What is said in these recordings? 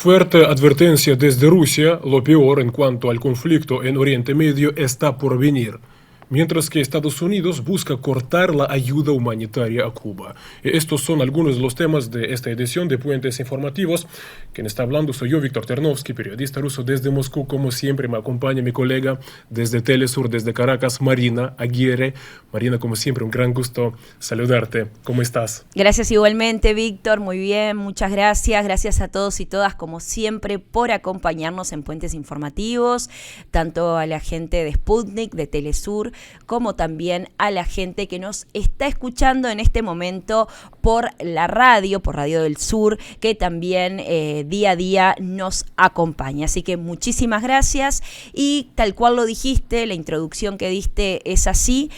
Fuerte advertencia desde Rusia, lo peor en cuanto al conflicto en Oriente Medio está por venir, mientras que Estados Unidos busca cortar la ayuda humanitaria a Cuba. Y estos son algunos de los temas de esta edición de Puentes Informativos. Quien está hablando soy yo, Víctor Ternovsky, periodista ruso desde Moscú. Como siempre, me acompaña mi colega desde Telesur, desde Caracas, Marina Aguirre. Marina, como siempre, un gran gusto saludarte. ¿Cómo estás? Gracias igualmente, Víctor. Muy bien, muchas gracias. Gracias a todos y todas, como siempre, por acompañarnos en Puentes Informativos, tanto a la gente de Sputnik, de Telesur, como también a la gente que nos está escuchando en este momento por la radio, por Radio del Sur, que también día a día nos acompaña. Así que muchísimas gracias y tal cual lo dijiste, la introducción que diste es así.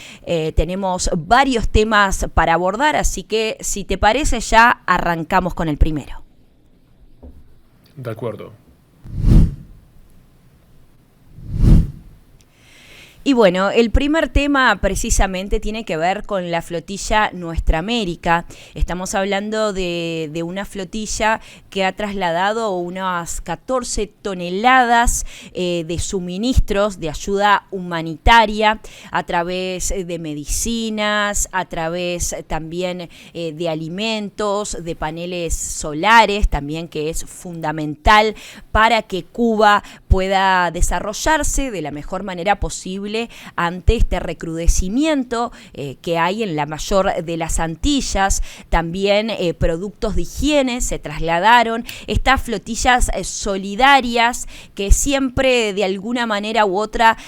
Tenemos varios temas para abordar, así que si te parece ya arrancamos con el primero. De acuerdo. Y bueno, el primer tema precisamente tiene que ver con la flotilla Nuestra América. Estamos hablando de una flotilla que ha trasladado unas 14 toneladas de suministros de ayuda humanitaria a través de medicinas, a través también de alimentos, de paneles solares, también que es fundamental para que Cuba pueda desarrollarse de la mejor manera posible ante este recrudecimiento que hay en la mayor de las Antillas. También productos de higiene se trasladaron, estas flotillas solidarias que siempre de alguna manera u otra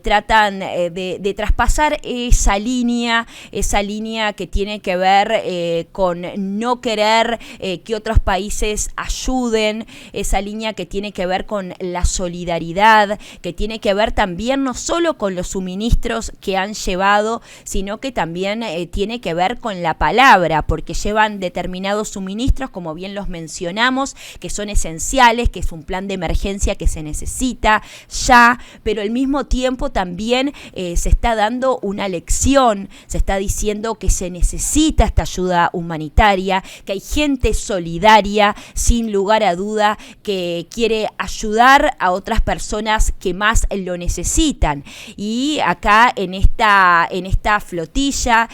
tratan de traspasar esa línea que tiene que ver con no querer que otros países ayuden, esa línea que tiene que ver con la solidaridad, que tiene que ver también no solo con los suministros que han llevado, sino que también tiene que ver con la palabra, porque llevan determinados suministros, como bien los mencionamos, que son esenciales, que es un plan de emergencia que se necesita ya, pero al mismo tiempo también se está dando una lección, se está diciendo que se necesita esta ayuda humanitaria, que hay gente solidaria, sin lugar a duda, que quiere ayudar a otras personas que más lo necesitan. Y acá en esta flotilla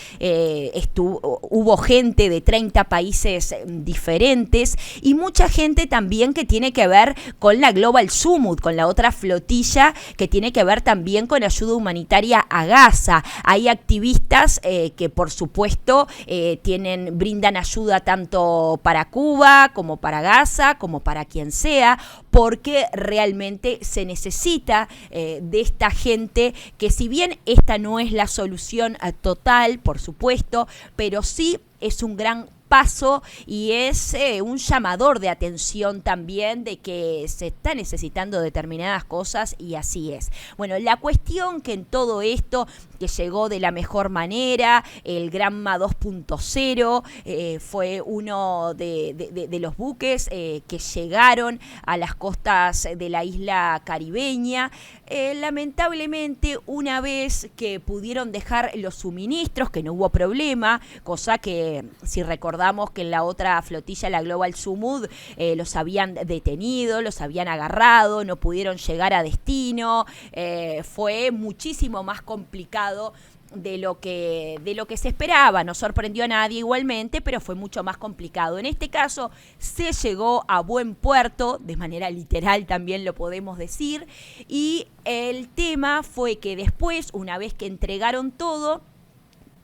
hubo gente de 30 países diferentes y mucha gente también que tiene que ver con la Global Summit, con la otra flotilla que tiene que ver también con ayuda humanitaria a Gaza. Hay activistas que por supuesto brindan ayuda tanto para Cuba como para Gaza, como para quien sea, porque realmente se necesita de esta gente que, si bien esta no es la solución total, por supuesto, pero sí es un gran paso y es un llamador de atención también de que se está necesitando determinadas cosas, y así es. Bueno, la cuestión que en todo esto que llegó de la mejor manera, el Granma 2.0 fue uno de los buques que llegaron a las costas de la isla caribeña. Lamentablemente, una vez que pudieron dejar los suministros, que no hubo problema, cosa que si recordamos que en la otra flotilla, la Global Summit, los habían detenido, los habían agarrado, no pudieron llegar a destino, fue muchísimo más complicado de lo que se esperaba. No sorprendió a nadie igualmente, pero fue mucho más complicado. En este caso se llegó a buen puerto, de manera literal también lo podemos decir, y el tema fue que después, una vez que entregaron todo,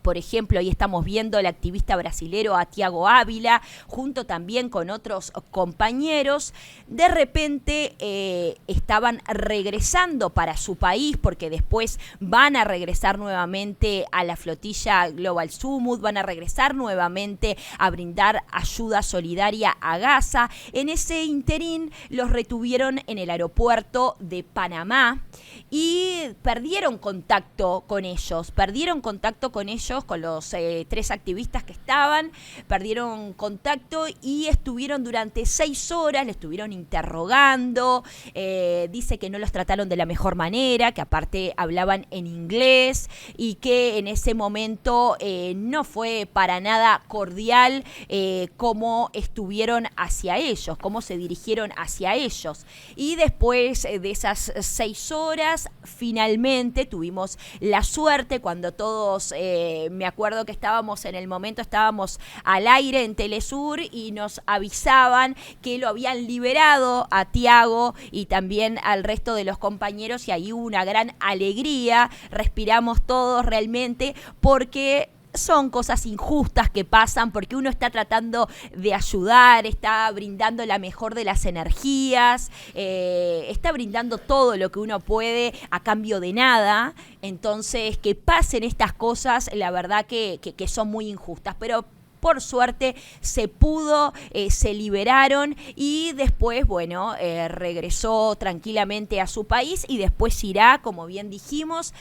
por ejemplo, ahí estamos viendo al activista brasilero a Tiago Ávila, junto también con otros compañeros. De repente estaban regresando para su país, porque después van a regresar nuevamente a la flotilla Global Summit, van a regresar nuevamente a brindar ayuda solidaria a Gaza. En ese interín los retuvieron en el aeropuerto de Panamá y perdieron contacto con ellos ellos, con los 3 activistas que estaban, perdieron contacto y estuvieron durante 6 horas, le estuvieron interrogando, dice que no los trataron de la mejor manera, que aparte hablaban en inglés y que en ese momento no fue para nada cordial cómo estuvieron hacia ellos, cómo se dirigieron hacia ellos. Y después de esas 6 horas, finalmente tuvimos la suerte cuando todos, me acuerdo que estábamos al aire en Telesur y nos avisaban que lo habían liberado a Tiago y también al resto de los compañeros, y ahí hubo una gran alegría, respiramos todos realmente, porque son cosas injustas que pasan, porque uno está tratando de ayudar, está brindando la mejor de las energías, está brindando todo lo que uno puede a cambio de nada. Entonces, que pasen estas cosas, la verdad que son muy injustas, pero por suerte se pudo, se liberaron y después, bueno, regresó tranquilamente a su país y después irá, como bien dijimos,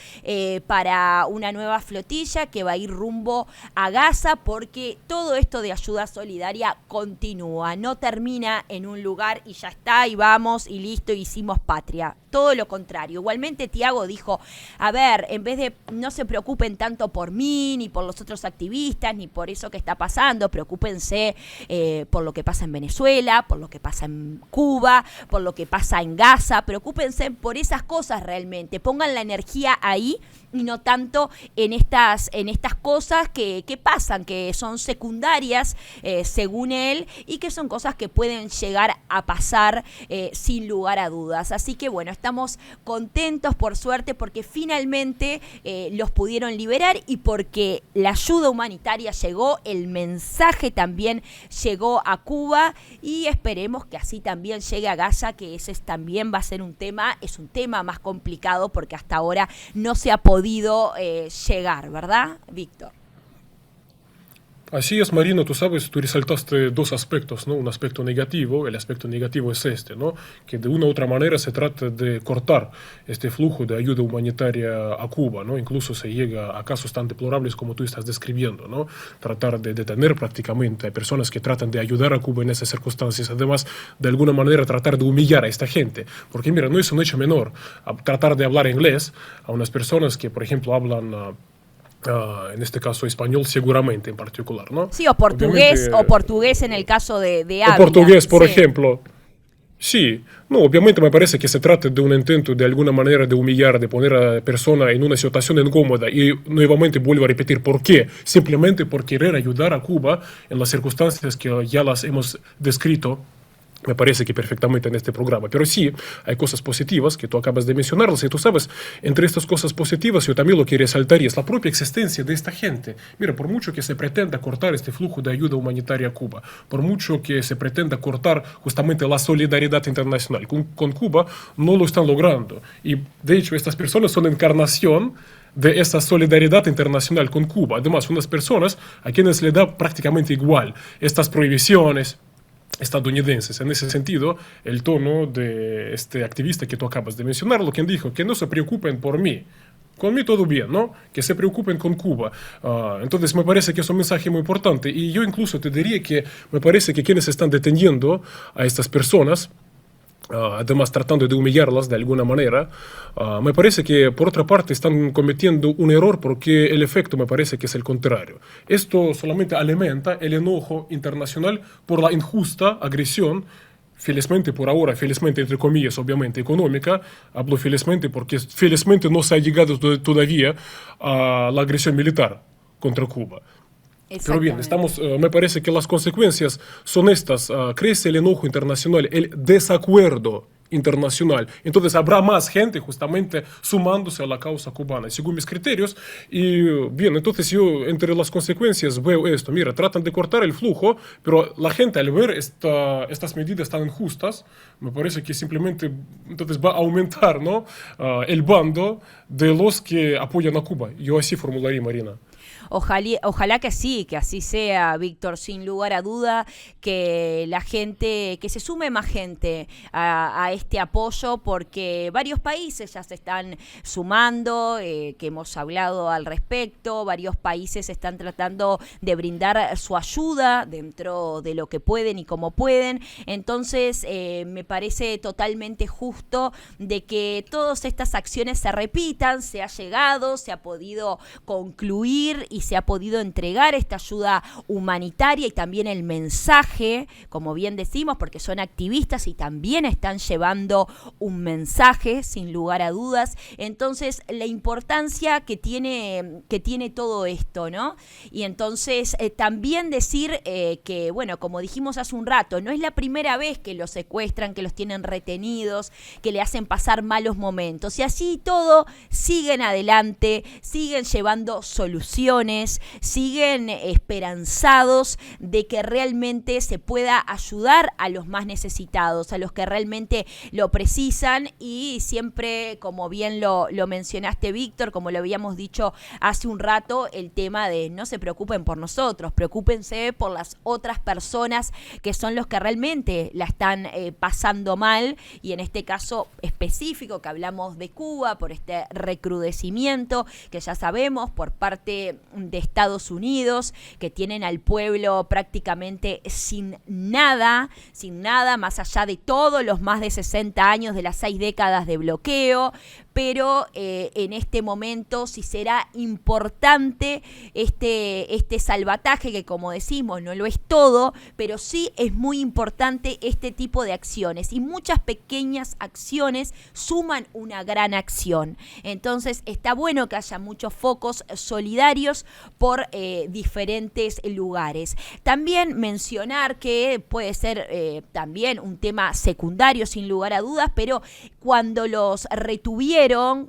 para una nueva flotilla que va a ir rumbo a Gaza, porque todo esto de ayuda solidaria continúa, no termina en un lugar y ya está, y vamos y listo, hicimos patria. Todo lo contrario. Igualmente Tiago dijo, a ver, en vez de no se preocupen tanto por mí, ni por los otros activistas, ni por eso que está pasando, preocúpense por lo que pasa en Venezuela, por lo que pasa en Cuba, por lo que pasa en Gaza, preocúpense por esas cosas realmente, pongan la energía ahí y no tanto en estas cosas que pasan, que son secundarias según él, y que son cosas que pueden llegar a pasar sin lugar a dudas. Así que bueno, estamos contentos por suerte porque finalmente los pudieron liberar y porque la ayuda humanitaria llegó, el mensaje también llegó a Cuba y esperemos que así también llegue a Gaza, que ese también va a ser un tema más complicado porque hasta ahora no se ha podido llegar, ¿verdad, Víctor? Así es, Marina, tú sabes, tú resaltaste 2 aspectos, ¿no? Un aspecto negativo, el aspecto negativo es este, ¿no? Que de una u otra manera se trata de cortar este flujo de ayuda humanitaria a Cuba, ¿no? Incluso se llega a casos tan deplorables como tú estás describiendo, ¿no? Tratar de detener prácticamente a personas que tratan de ayudar a Cuba en esas circunstancias, además, de alguna manera tratar de humillar a esta gente, porque mira, no es un hecho menor tratar de hablar inglés a unas personas que, por ejemplo, hablan en este caso español seguramente en particular, ¿no? Sí, o portugués en el caso de Ávila. O portugués, por sí. ejemplo. Sí, no, obviamente me parece que se trata de un intento de alguna manera de humillar, de poner a la persona en una situación incómoda y nuevamente vuelvo a repetir, ¿por qué? Simplemente por querer ayudar a Cuba en las circunstancias que ya las hemos descrito. Me parece que perfectamente en este programa. Pero sí, hay cosas positivas que tú acabas de mencionarlas. Y tú sabes, entre estas cosas positivas yo también lo que resaltaría es la propia existencia de esta gente. Mira, por mucho que se pretenda cortar este flujo de ayuda humanitaria a Cuba, por mucho que se pretenda cortar justamente la solidaridad internacional con Cuba, no lo están logrando. Y de hecho, estas personas son encarnación de esta solidaridad internacional con Cuba. Además, unas personas a quienes le da prácticamente igual estas prohibiciones estadounidenses. En ese sentido, el tono de este activista que tú acabas de mencionar, lo que dijo, que no se preocupen por mí. Con mí todo bien, ¿no? Que se preocupen con Cuba. Entonces me parece que es un mensaje muy importante. Y yo incluso te diría que me parece que quienes están deteniendo a estas personas, además tratando de humillarlas de alguna manera, me parece que por otra parte están cometiendo un error porque el efecto me parece que es el contrario. Esto solamente alimenta el enojo internacional por la injusta agresión, felizmente por ahora, felizmente entre comillas, obviamente económica, hablo felizmente porque felizmente no se ha llegado todavía a la agresión militar contra Cuba. Pero bien, me parece que las consecuencias son estas. Crece el enojo internacional, el desacuerdo internacional. Entonces habrá más gente justamente sumándose a la causa cubana, según mis criterios. Y bien, entonces yo entre las consecuencias veo esto. Mira, tratan de cortar el flujo, pero la gente al ver estas medidas tan injustas, me parece que simplemente entonces va a aumentar, ¿no? El bando de los que apoyan a Cuba. Yo así formularía, Marina. Ojalá que sí, que así sea, Víctor, sin lugar a duda, que la gente, que se sume más gente a este apoyo, porque varios países ya se están sumando, que hemos hablado al respecto, varios países están tratando de brindar su ayuda dentro de lo que pueden y como pueden. Entonces, me parece totalmente justo de que todas estas acciones se repitan, se ha llegado, se ha podido concluir y se ha podido entregar esta ayuda humanitaria y también el mensaje, como bien decimos, porque son activistas y también están llevando un mensaje, sin lugar a dudas. Entonces, la importancia que tiene todo esto, ¿no? Y entonces, también decir que, bueno, como dijimos hace un rato, no es la primera vez que los secuestran, que los tienen retenidos, que le hacen pasar malos momentos. Y así todo, siguen adelante, siguen llevando soluciones, siguen esperanzados de que realmente se pueda ayudar a los más necesitados, a los que realmente lo precisan. Y siempre, como bien lo mencionaste, Víctor, como lo habíamos dicho hace un rato, el tema de no se preocupen por nosotros, preocúpense por las otras personas que son los que realmente la están pasando mal, y en este caso específico que hablamos de Cuba, por este recrudecimiento que ya sabemos por parte de Estados Unidos, que tienen al pueblo prácticamente sin nada, más allá de todos los más de 60 años de las 6 décadas de bloqueo. Pero en este momento sí será importante este salvataje, que como decimos no lo es todo, pero sí es muy importante este tipo de acciones, y muchas pequeñas acciones suman una gran acción. Entonces está bueno que haya muchos focos solidarios por diferentes lugares. También mencionar que puede ser también un tema secundario sin lugar a dudas, pero cuando los retuvieron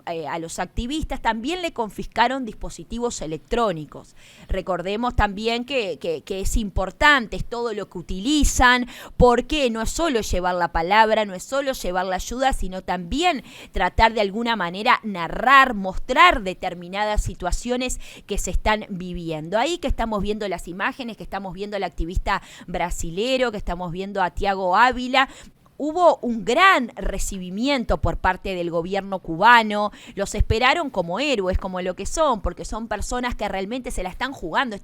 a los activistas, también le confiscaron dispositivos electrónicos. Recordemos también que es importante, es todo lo que utilizan, porque no es solo llevar la palabra, no es solo llevar la ayuda, sino también tratar de alguna manera narrar, mostrar determinadas situaciones que se están viviendo. Ahí que estamos viendo las imágenes, que estamos viendo al activista brasilero, que estamos viendo a Tiago Ávila. Hubo un gran recibimiento por parte del gobierno cubano, los esperaron como héroes, como lo que son, porque son personas que realmente se la están jugando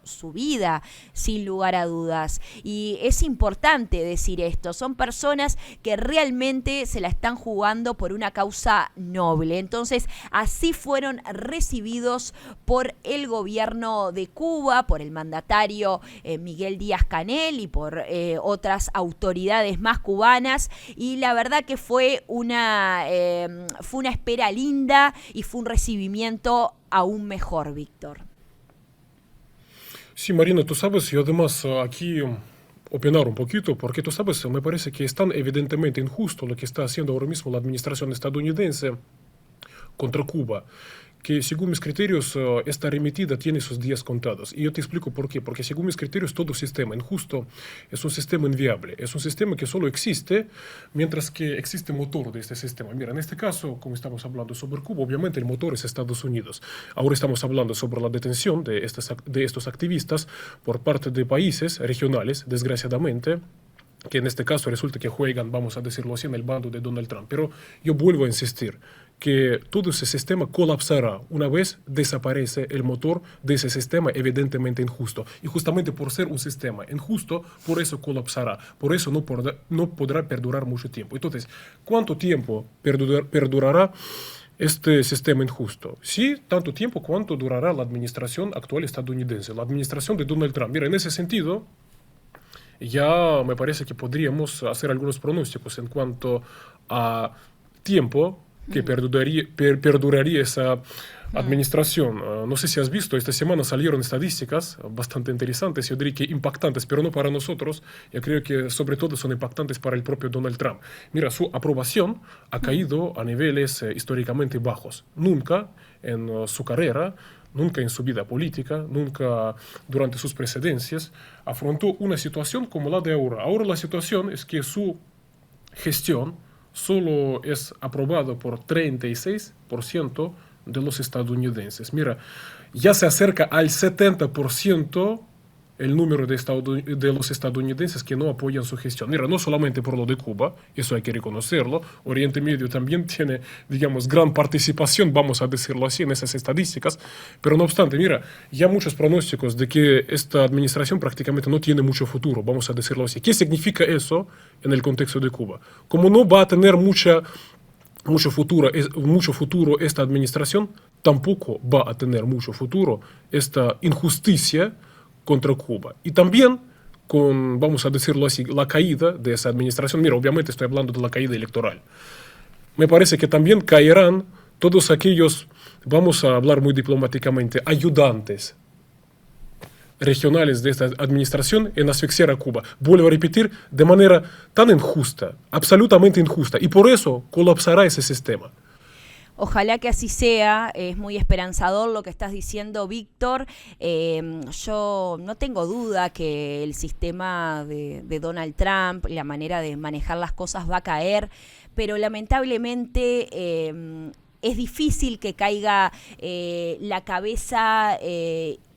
su vida, sin lugar a dudas. Y es importante decir esto, son personas que realmente se la están jugando por una causa noble. Entonces, así fueron recibidos por el gobierno de Cuba, por el mandatario Miguel Díaz-Canel y por otras autoridades más cubanas, y la verdad que fue una espera linda y fue un recibimiento aún mejor, Víctor. Sí, Marina, tú sabes, y además aquí opinar un poquito, porque tú sabes, me parece que es tan evidentemente injusto lo que está haciendo ahora mismo la administración estadounidense contra Cuba, que según mis criterios esta arremetida tiene sus días contados. Y yo te explico por qué. Porque según mis criterios todo sistema injusto es un sistema inviable. Es un sistema que solo existe mientras que existe motor de este sistema. Mira, en este caso, como estamos hablando sobre Cuba, obviamente el motor es Estados Unidos. Ahora estamos hablando sobre la detención de estos activistas por parte de países regionales, desgraciadamente, que en este caso resulta que juegan, vamos a decirlo así, en el bando de Donald Trump. Pero yo vuelvo a insistir que todo ese sistema colapsará una vez desaparece el motor de ese sistema evidentemente injusto. Y justamente por ser un sistema injusto, por eso colapsará, por eso no podrá perdurar mucho tiempo. Entonces, ¿cuánto tiempo perdurará este sistema injusto? Sí, tanto tiempo cuanto durará la administración actual estadounidense, la administración de Donald Trump. Mira, en ese sentido, ya me parece que podríamos hacer algunos pronósticos en cuanto a tiempo que perduraría esa administración. No sé si has visto, esta semana salieron estadísticas bastante interesantes, yo diría que impactantes, pero no para nosotros. Yo creo que sobre todo son impactantes para el propio Donald Trump. Mira, su aprobación ha caído a niveles históricamente bajos. Nunca en su carrera, nunca en su vida política, nunca durante sus presidencias afrontó una situación como la de ahora. Ahora la situación es que su gestión solo es aprobado por 36% de los estadounidenses. Mira, ya se acerca al 70% el número de los estadounidenses que no apoyan su gestión. Mira, no solamente por lo de Cuba, eso hay que reconocerlo, Oriente Medio también tiene, digamos, gran participación, vamos a decirlo así, en esas estadísticas, pero no obstante, mira, ya muchos pronósticos de que esta administración prácticamente no tiene mucho futuro, vamos a decirlo así. ¿Qué significa eso en el contexto de Cuba? Como no va a tener mucho futuro esta administración, tampoco va a tener mucho futuro esta injusticia contra Cuba. Y también con, vamos a decirlo así, la caída de esa administración. Mira, obviamente estoy hablando de la caída electoral. Me parece que también caerán todos aquellos, vamos a hablar muy diplomáticamente, ayudantes regionales de esta administración en asfixiar a Cuba. Vuelvo a repetir, de manera tan injusta, absolutamente injusta. Y por eso colapsará ese sistema. Ojalá que así sea, es muy esperanzador lo que estás diciendo, Víctor. Yo no tengo duda que el sistema de Donald Trump, la manera de manejar las cosas va a caer, pero lamentablemente es difícil que caiga la cabeza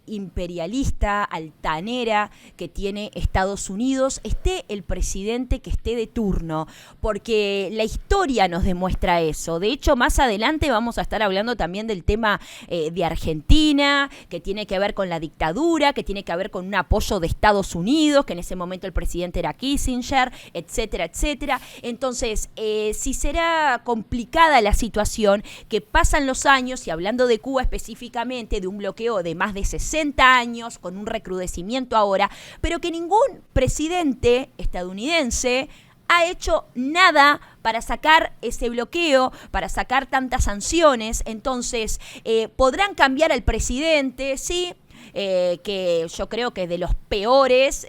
imperialista, altanera que tiene Estados Unidos, esté el presidente que esté de turno, porque la historia nos demuestra eso. De hecho, más adelante vamos a estar hablando también del tema de Argentina, que tiene que ver con la dictadura, que tiene que ver con un apoyo de Estados Unidos, que en ese momento el presidente era Kissinger, etcétera, etcétera. Entonces, si será complicada la situación, que pasan los años, y hablando de Cuba específicamente, de un bloqueo de más de 60 años, con un recrudecimiento ahora, pero que ningún presidente estadounidense ha hecho nada para sacar ese bloqueo, para sacar tantas sanciones. Entonces, podrán cambiar al presidente, sí, que yo creo que es de los peores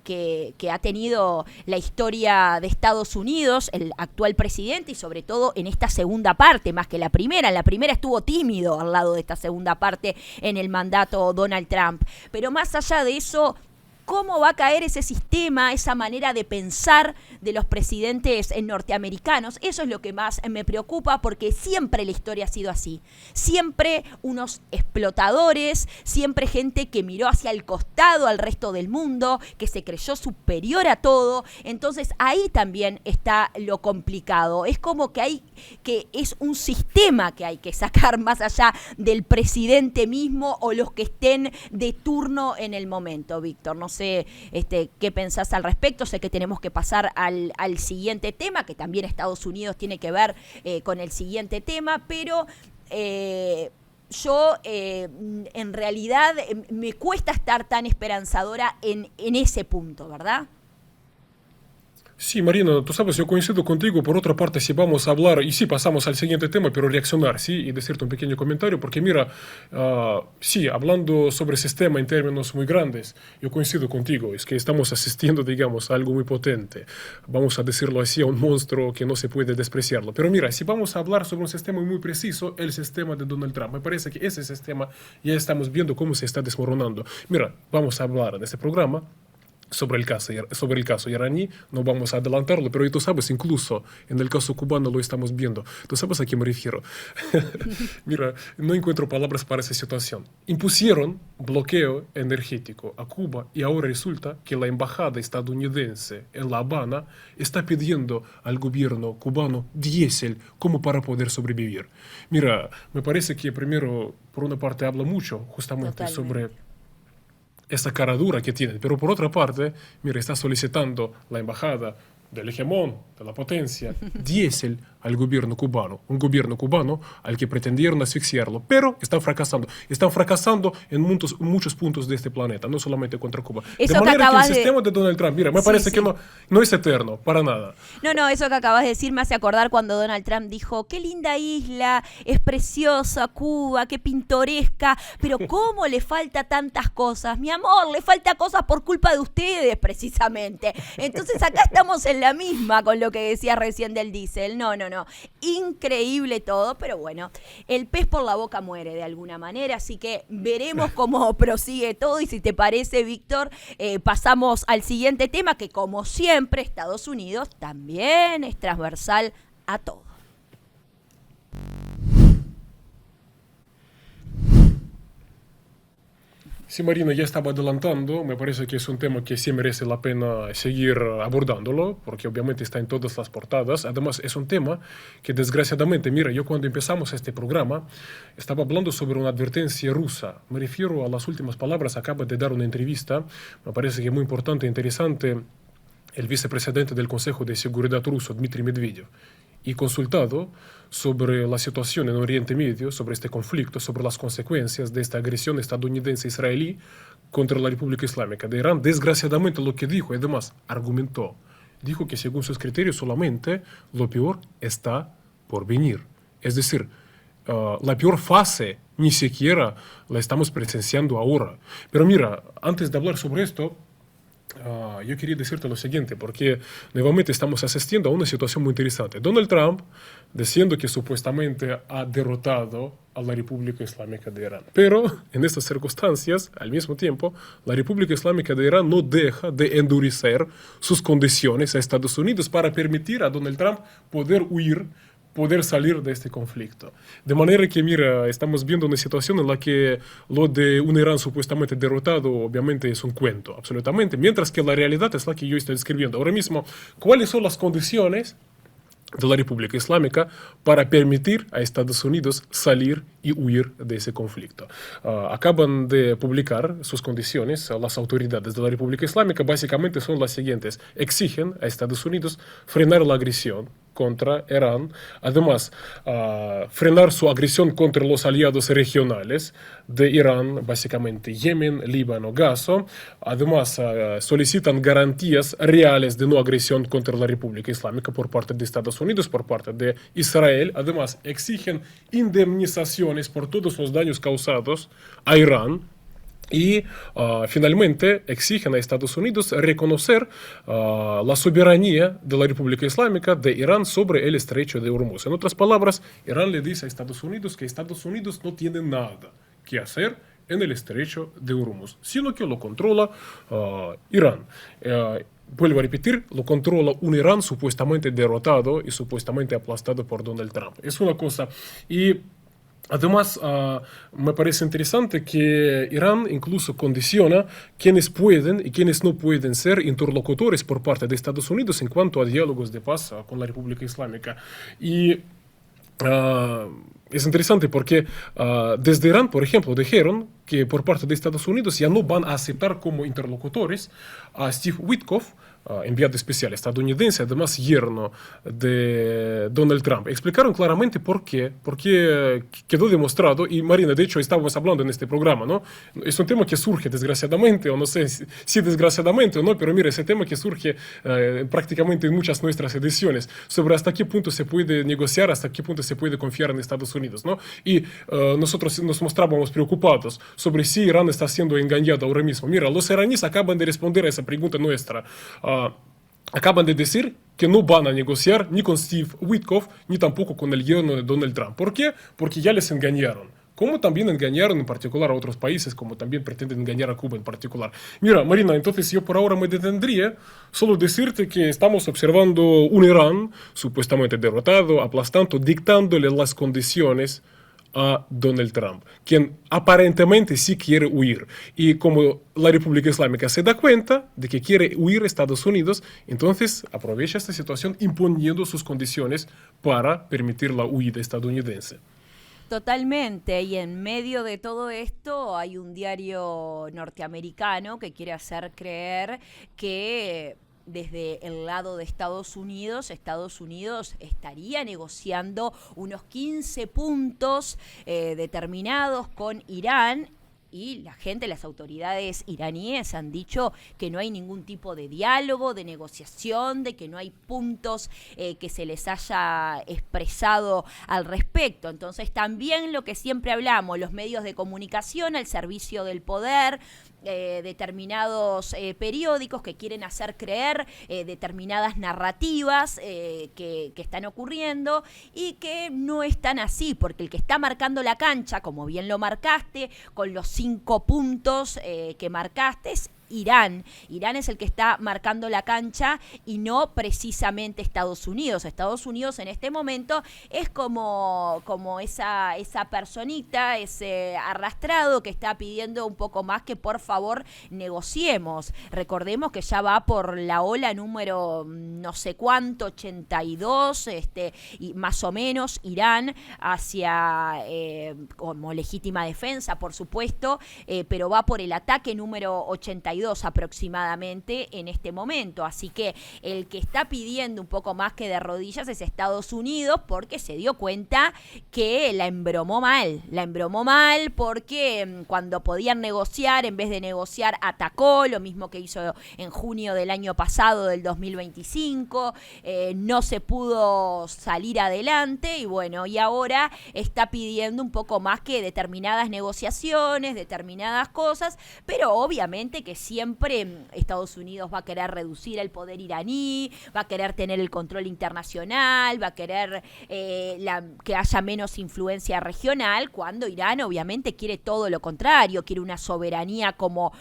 que ha tenido la historia de Estados Unidos, el actual presidente, y sobre todo en esta segunda parte, más que la primera. En la primera estuvo tímido al lado de esta segunda parte en el mandato Donald Trump. Pero más allá de eso, ¿cómo va a caer ese sistema, esa manera de pensar de los presidentes norteamericanos? Eso es lo que más me preocupa, porque siempre la historia ha sido así. Siempre unos explotadores, siempre gente que miró hacia el costado al resto del mundo, que se creyó superior a todo. Entonces ahí también está lo complicado. Es como que es un sistema que hay que sacar más allá del presidente mismo o los que estén de turno en el momento, Víctor. No sé qué pensás al respecto. Sé que tenemos que pasar al siguiente tema, que también Estados Unidos tiene que ver con el siguiente tema, pero yo en realidad me cuesta estar tan esperanzadora en ese punto, ¿verdad? Sí, Marina, tú sabes, yo coincido contigo. Por otra parte, si vamos a hablar, y sí, pasamos al siguiente tema, pero reaccionar, sí, y decirte un pequeño comentario, porque mira, sí, hablando sobre sistema en términos muy grandes, yo coincido contigo, es que estamos asistiendo, digamos, a algo muy potente, vamos a decirlo así, a un monstruo que no se puede despreciarlo. Pero mira, si vamos a hablar sobre un sistema muy preciso, el sistema de Donald Trump, me parece que ese sistema ya estamos viendo cómo se está desmoronando. Mira, vamos a hablar en este programa sobre el caso iraní, no vamos a adelantarlo, pero tú sabes, incluso en el caso cubano lo estamos viendo. ¿Tú sabes a qué me refiero? Mira, no encuentro palabras para esa situación. Impusieron bloqueo energético a Cuba y ahora resulta que la embajada estadounidense en La Habana está pidiendo al gobierno cubano diésel como para poder sobrevivir. Mira, me parece que primero, por una parte, habla mucho justamente sobre esa cara dura que tienen, pero por otra parte, mira, está solicitando la embajada del hegemón, de la potencia, diésel al gobierno cubano, un gobierno cubano al que pretendieron asfixiarlo, pero están fracasando en muchos puntos de este planeta, no solamente contra Cuba. Eso de manera que el de... sistema de Donald Trump, mira, me parece que no es eterno, para nada. No, eso que acabas de decir me hace acordar cuando Donald Trump dijo, qué linda isla, es preciosa Cuba, qué pintoresca, pero ¿cómo le falta tantas cosas? Mi amor, le falta cosas por culpa de ustedes, precisamente. Entonces acá estamos en la misma con lo que decías recién del diésel. No. Increíble todo, pero bueno, el pez por la boca muere de alguna manera, así que veremos cómo prosigue todo. Y si te parece, Víctor, pasamos al siguiente tema, que como siempre Estados Unidos también es transversal a todo. Sí, Marina, ya estaba adelantando, me parece que es un tema que sí merece la pena seguir abordándolo, porque obviamente está en todas las portadas. Además, es un tema que desgraciadamente, mira, yo cuando empezamos este programa estaba hablando sobre una advertencia rusa. Me refiero a las últimas palabras, acaba de dar una entrevista, me parece que muy importante e interesante, el vicepresidente del Consejo de Seguridad ruso, Dmitry Medvedev, y consultado sobre la situación en Oriente Medio, sobre este conflicto, sobre las consecuencias de esta agresión estadounidense-israelí contra la República Islámica de Irán. Desgraciadamente lo que dijo, y además argumentó, dijo que según sus criterios solamente lo peor está por venir. Es decir, la peor fase ni siquiera la estamos presenciando ahora. Pero mira, antes de hablar sobre esto, yo quería decirte lo siguiente, porque nuevamente estamos asistiendo a una situación muy interesante. Donald Trump diciendo que supuestamente ha derrotado a la República Islámica de Irán. Pero en estas circunstancias, al mismo tiempo, la República Islámica de Irán no deja de endurecer sus condiciones a Estados Unidos para permitir a Donald Trump poder huir, poder salir de este conflicto. De manera que, mira, estamos viendo una situación en la que lo de un Irán supuestamente derrotado obviamente es un cuento, absolutamente, mientras que la realidad es la que yo estoy describiendo ahora mismo. ¿Cuáles son las condiciones de la República Islámica para permitir a Estados Unidos salir y huir de ese conflicto? Acaban de publicar sus condiciones las autoridades de la República Islámica, básicamente son las siguientes. Exigen a Estados Unidos frenar la agresión contra Irán, además frenar su agresión contra los aliados regionales de Irán, básicamente Yemen, Líbano, Gaza. Además solicitan garantías reales de no agresión contra la República Islámica por parte de Estados Unidos, por parte de Israel. Además exigen indemnizaciones por todos los daños causados a Irán. Y finalmente exigen a Estados Unidos reconocer la soberanía de la República Islámica de Irán sobre el estrecho de Hormuz. En otras palabras, Irán le dice a Estados Unidos que Estados Unidos no tiene nada que hacer en el estrecho de Hormuz, sino que lo controla Irán. Vuelvo a repetir, lo controla un Irán supuestamente derrotado y supuestamente aplastado por Donald Trump. Es una cosa. Y además, me parece interesante que Irán incluso condiciona quienes pueden y quienes no pueden ser interlocutores por parte de Estados Unidos en cuanto a diálogos de paz con la República Islámica. Y es interesante porque desde Irán, por ejemplo, dijeron que por parte de Estados Unidos ya no van a aceptar como interlocutores a Steve Witkoff, enviado especial estadounidense, además yerno de Donald Trump. Explicaron claramente por qué, porque quedó demostrado, y Marina, de hecho, estábamos hablando en este programa, ¿no? Es un tema que surge desgraciadamente, o no sé si desgraciadamente o no, pero mira, ese tema que surge prácticamente en muchas nuestras ediciones, sobre hasta qué punto se puede negociar, hasta qué punto se puede confiar en Estados Unidos, ¿no? Y nosotros nos mostrábamos preocupados sobre si Irán está siendo engañado ahora mismo. Mira, los iraníes acaban de responder a esa pregunta nuestra. Acaban de decir que no van a negociar ni con Steve Witkoff ni tampoco con el yerno de Donald Trump. ¿Por qué? Porque ya les engañaron. Como también engañaron en particular a otros países, como también pretenden engañar a Cuba en particular. Mira, Marina, entonces yo por ahora me detendría solo decirte que estamos observando un Irán supuestamente derrotado, aplastando, dictándole las condiciones a Donald Trump, quien aparentemente sí quiere huir. Y como la República Islámica se da cuenta de que quiere huir a Estados Unidos, entonces aprovecha esta situación imponiendo sus condiciones para permitir la huida estadounidense. Totalmente, y en medio de todo esto hay un diario norteamericano que quiere hacer creer que desde el lado de Estados Unidos estaría negociando unos 15 puntos determinados con Irán. Y la gente, las autoridades iraníes han dicho que no hay ningún tipo de diálogo, de negociación, de que no hay puntos que se les haya expresado al respecto. Entonces también lo que siempre hablamos, los medios de comunicación al servicio del poder, determinados periódicos que quieren hacer creer determinadas narrativas que están ocurriendo y que no están así, porque el que está marcando la cancha, como bien lo marcaste, con los 5 puntos que marcaste, es Irán. Irán es el que está marcando la cancha y no precisamente Estados Unidos. Estados Unidos en este momento es como esa personita, ese arrastrado que está pidiendo un poco más que por favor negociemos. Recordemos que ya va por la ola número no sé cuánto, 82, y más o menos Irán hacia como legítima defensa, por supuesto, pero va por el ataque número 82 aproximadamente en este momento. Así que el que está pidiendo un poco más que de rodillas es Estados Unidos, porque se dio cuenta que la embromó mal porque cuando podían negociar, en vez de negociar, atacó, lo mismo que hizo en junio del año pasado, del 2025, no se pudo salir adelante y bueno, y ahora está pidiendo un poco más que determinadas negociaciones, determinadas cosas, pero obviamente que siempre Estados Unidos va a querer reducir el poder iraní, va a querer tener el control internacional, va a querer que haya menos influencia regional, cuando Irán obviamente quiere todo lo contrario, quiere una soberanía como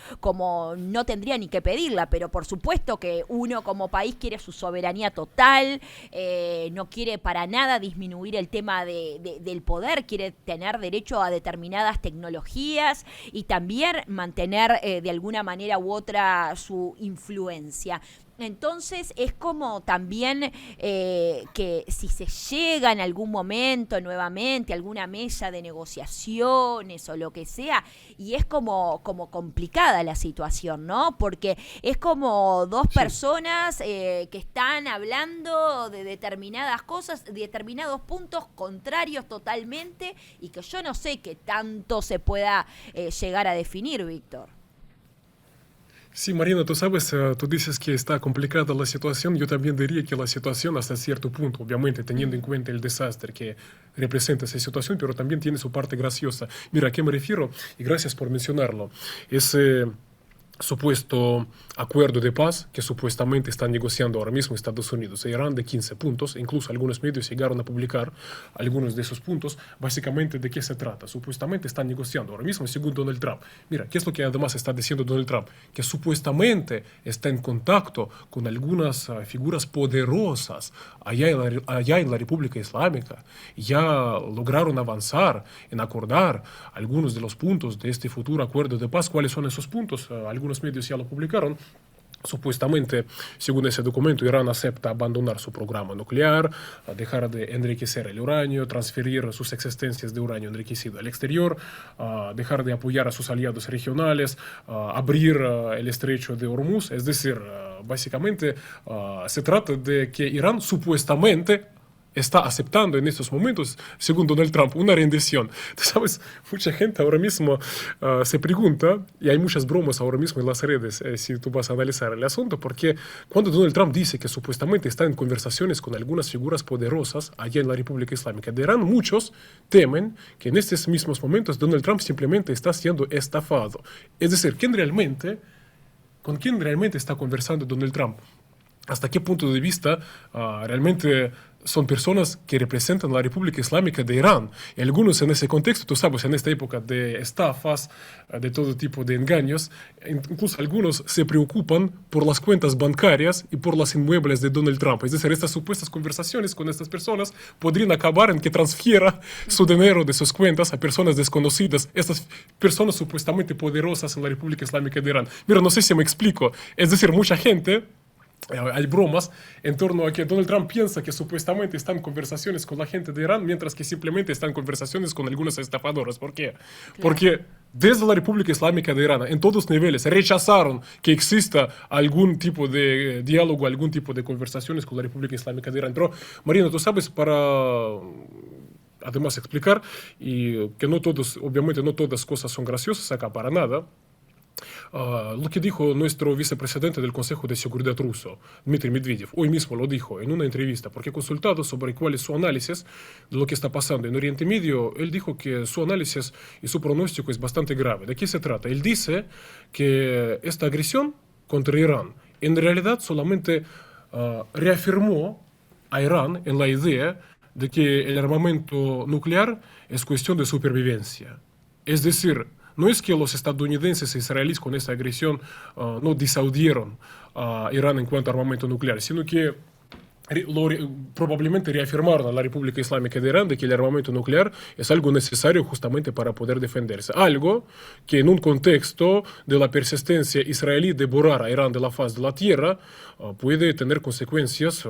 no tendría ni que pedirla, pero por supuesto que uno como país quiere su soberanía total, no quiere para nada disminuir el tema del poder, quiere tener derecho a determinadas tecnologías y también mantener de alguna manera u otra su influencia. Entonces es como también que si se llega en algún momento nuevamente a alguna mesa de negociaciones o lo que sea, y es como complicada la situación, ¿no? Porque es como dos personas que están hablando de determinadas cosas, de determinados puntos contrarios totalmente, y que yo no sé qué tanto se pueda llegar a definir, Víctor. Sí, Marina, tú sabes, tú dices que está complicada la situación. Yo también diría que la situación hasta cierto punto, obviamente teniendo en cuenta el desastre que representa esa situación, pero también tiene su parte graciosa. Mira, ¿a qué me refiero? Y gracias por mencionarlo. Ese supuesto acuerdo de paz que supuestamente están negociando ahora mismo Estados Unidos e Irán de 15 puntos, incluso algunos medios llegaron a publicar algunos de esos puntos. Básicamente, ¿de qué se trata? Supuestamente están negociando ahora mismo según Donald Trump. Mira, ¿qué es lo que además está diciendo Donald Trump? Que supuestamente está en contacto con algunas figuras poderosas allá en la República Islámica. Ya lograron avanzar en acordar algunos de los puntos de este futuro acuerdo de paz. ¿Cuáles son esos puntos? Algunos medios ya lo publicaron. Supuestamente, según ese documento, Irán acepta abandonar su programa nuclear, dejar de enriquecer el uranio, transferir sus existencias de uranio enriquecido al exterior, dejar de apoyar a sus aliados regionales, abrir el estrecho de Hormuz. Es decir, básicamente se trata de que Irán supuestamente está aceptando en estos momentos, según Donald Trump, una rendición. Tú sabes, mucha gente ahora mismo se pregunta, y hay muchas bromas ahora mismo en las redes, si tú vas a analizar el asunto, porque cuando Donald Trump dice que supuestamente está en conversaciones con algunas figuras poderosas allá en la República Islámica de Irán, muchos temen que en estos mismos momentos Donald Trump simplemente está siendo estafado. Es decir, ¿con quién realmente está conversando Donald Trump? ¿Hasta qué punto de vista realmente son personas que representan la República Islámica de Irán? Y algunos en ese contexto, tú sabes, en esta época de estafas, de todo tipo de engaños, incluso algunos se preocupan por las cuentas bancarias y por las inmuebles de Donald Trump. Es decir, estas supuestas conversaciones con estas personas podrían acabar en que transfiera su dinero de sus cuentas a personas desconocidas, estas personas supuestamente poderosas en la República Islámica de Irán. Mira, no sé si me explico. Es decir, mucha gente... Hay bromas en torno a que Donald Trump piensa que supuestamente están en conversaciones con la gente de Irán, mientras que simplemente están en conversaciones con algunos estafadores. ¿Por qué? Claro. Porque desde la República Islámica de Irán, en todos niveles, rechazaron que exista algún tipo de diálogo, algún tipo de conversaciones con la República Islámica de Irán. Pero, Marina, tú sabes, para... además explicar, y que no todos, obviamente no todas cosas son graciosas acá para nada, lo que dijo nuestro vicepresidente del Consejo de Seguridad ruso, Dmitry Medvedev, hoy mismo lo dijo en una entrevista, porque consultado sobre cuál es su análisis de lo que está pasando en Oriente Medio, él dijo que su análisis y su pronóstico es bastante grave. ¿De qué se trata? Él dice que esta agresión contra Irán en realidad solamente reafirmó a Irán en la idea de que el armamento nuclear es cuestión de supervivencia. Es decir, no es que los estadounidenses e israelíes con esta agresión no disaudieron a Irán en cuanto a armamento nuclear, sino que probablemente reafirmaron a la República Islámica de Irán de que el armamento nuclear es algo necesario justamente para poder defenderse. Algo que en un contexto de la persistencia israelí de borrar a Irán de la faz de la tierra puede tener consecuencias,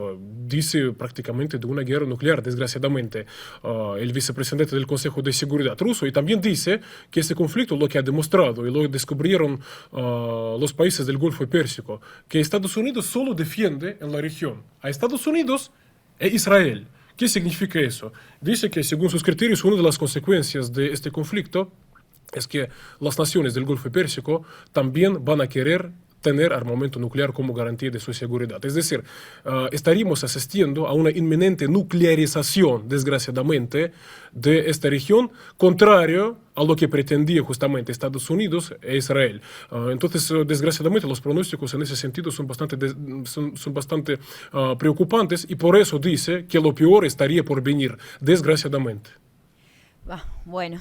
dice prácticamente de una guerra nuclear, desgraciadamente, el vicepresidente del Consejo de Seguridad ruso, y también dice que este conflicto lo que ha demostrado, y lo descubrieron los países del Golfo Pérsico, que Estados Unidos solo defiende en la región a Estados Unidos e Israel. ¿Qué significa eso? Dice que según sus criterios una de las consecuencias de este conflicto es que las naciones del Golfo Pérsico también van a querer tener armamento nuclear como garantía de su seguridad. Es decir, estaríamos asistiendo a una inminente nuclearización, desgraciadamente, de esta región, contrario a lo que pretendía justamente Estados Unidos e Israel. Entonces, desgraciadamente, los pronósticos en ese sentido son bastante preocupantes, y por eso dice que lo peor estaría por venir, desgraciadamente. Bueno,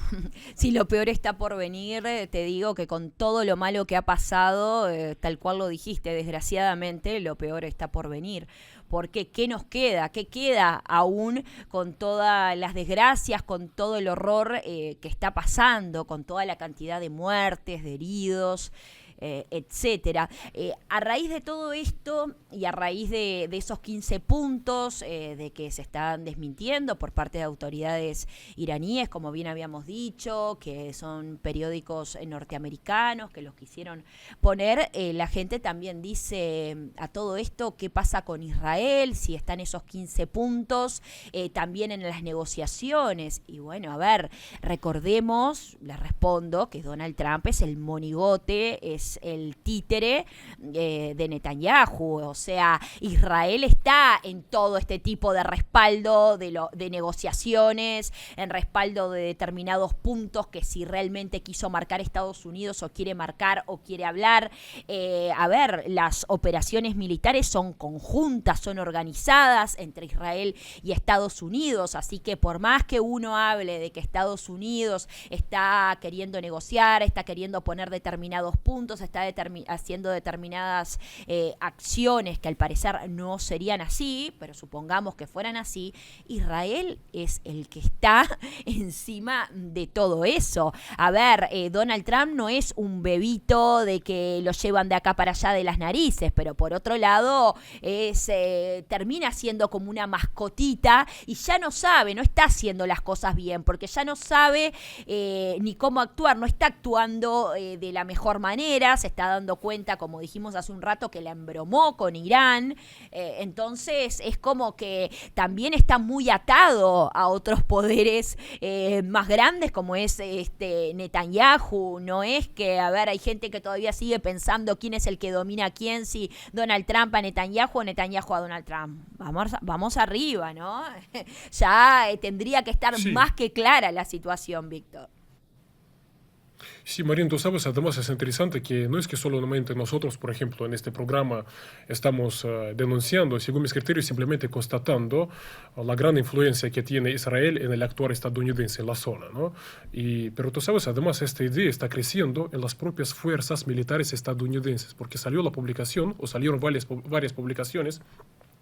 si lo peor está por venir, te digo que con todo lo malo que ha pasado, tal cual lo dijiste, desgraciadamente lo peor está por venir. Porque ¿qué nos queda? ¿Qué queda aún con todas las desgracias, con todo el horror que está pasando, con toda la cantidad de muertes, de heridos? Etcétera. A raíz de todo esto y a raíz de esos 15 puntos de que se están desmintiendo por parte de autoridades iraníes, como bien habíamos dicho, que son periódicos norteamericanos que los quisieron poner, la gente también dice a todo esto qué pasa con Israel, si están esos 15 puntos, también en las negociaciones. Y bueno, a ver, recordemos, les respondo, que Donald Trump es el monigote, es el títere de Netanyahu. O sea, Israel está en todo este tipo de respaldo de negociaciones, en respaldo de determinados puntos que si realmente quiso marcar Estados Unidos o quiere marcar o quiere hablar. A ver, las operaciones militares son conjuntas, son organizadas entre Israel y Estados Unidos, así que por más que uno hable de que Estados Unidos está queriendo negociar, está queriendo poner determinados puntos, está haciendo determinadas acciones que al parecer no serían así, pero supongamos que fueran así, Israel es el que está encima de todo eso. A ver, Donald Trump no es un bebito de que lo llevan de acá para allá de las narices, pero por otro lado termina siendo como una mascotita y ya no sabe, no está haciendo las cosas bien, porque ya no sabe ni cómo actuar, no está actuando de la mejor manera, se está dando cuenta, como dijimos hace un rato, que la embromó con Irán, entonces es como que también está muy atado a otros poderes más grandes como es Netanyahu. No es que, a ver, hay gente que todavía sigue pensando quién es el que domina a quién, si Donald Trump a Netanyahu o Netanyahu a Donald Trump. Vamos arriba, ¿no? Ya tendría que estar más que clara la situación, Víctor. Sí, Marín, tú sabes, además es interesante que no es que solamente nosotros, por ejemplo, en este programa estamos denunciando, según mis criterios, simplemente constatando la gran influencia que tiene Israel en el actuar estadounidense en la zona, ¿no? Pero tú sabes, además, esta idea está creciendo en las propias fuerzas militares estadounidenses, porque salió la publicación, o salieron varias publicaciones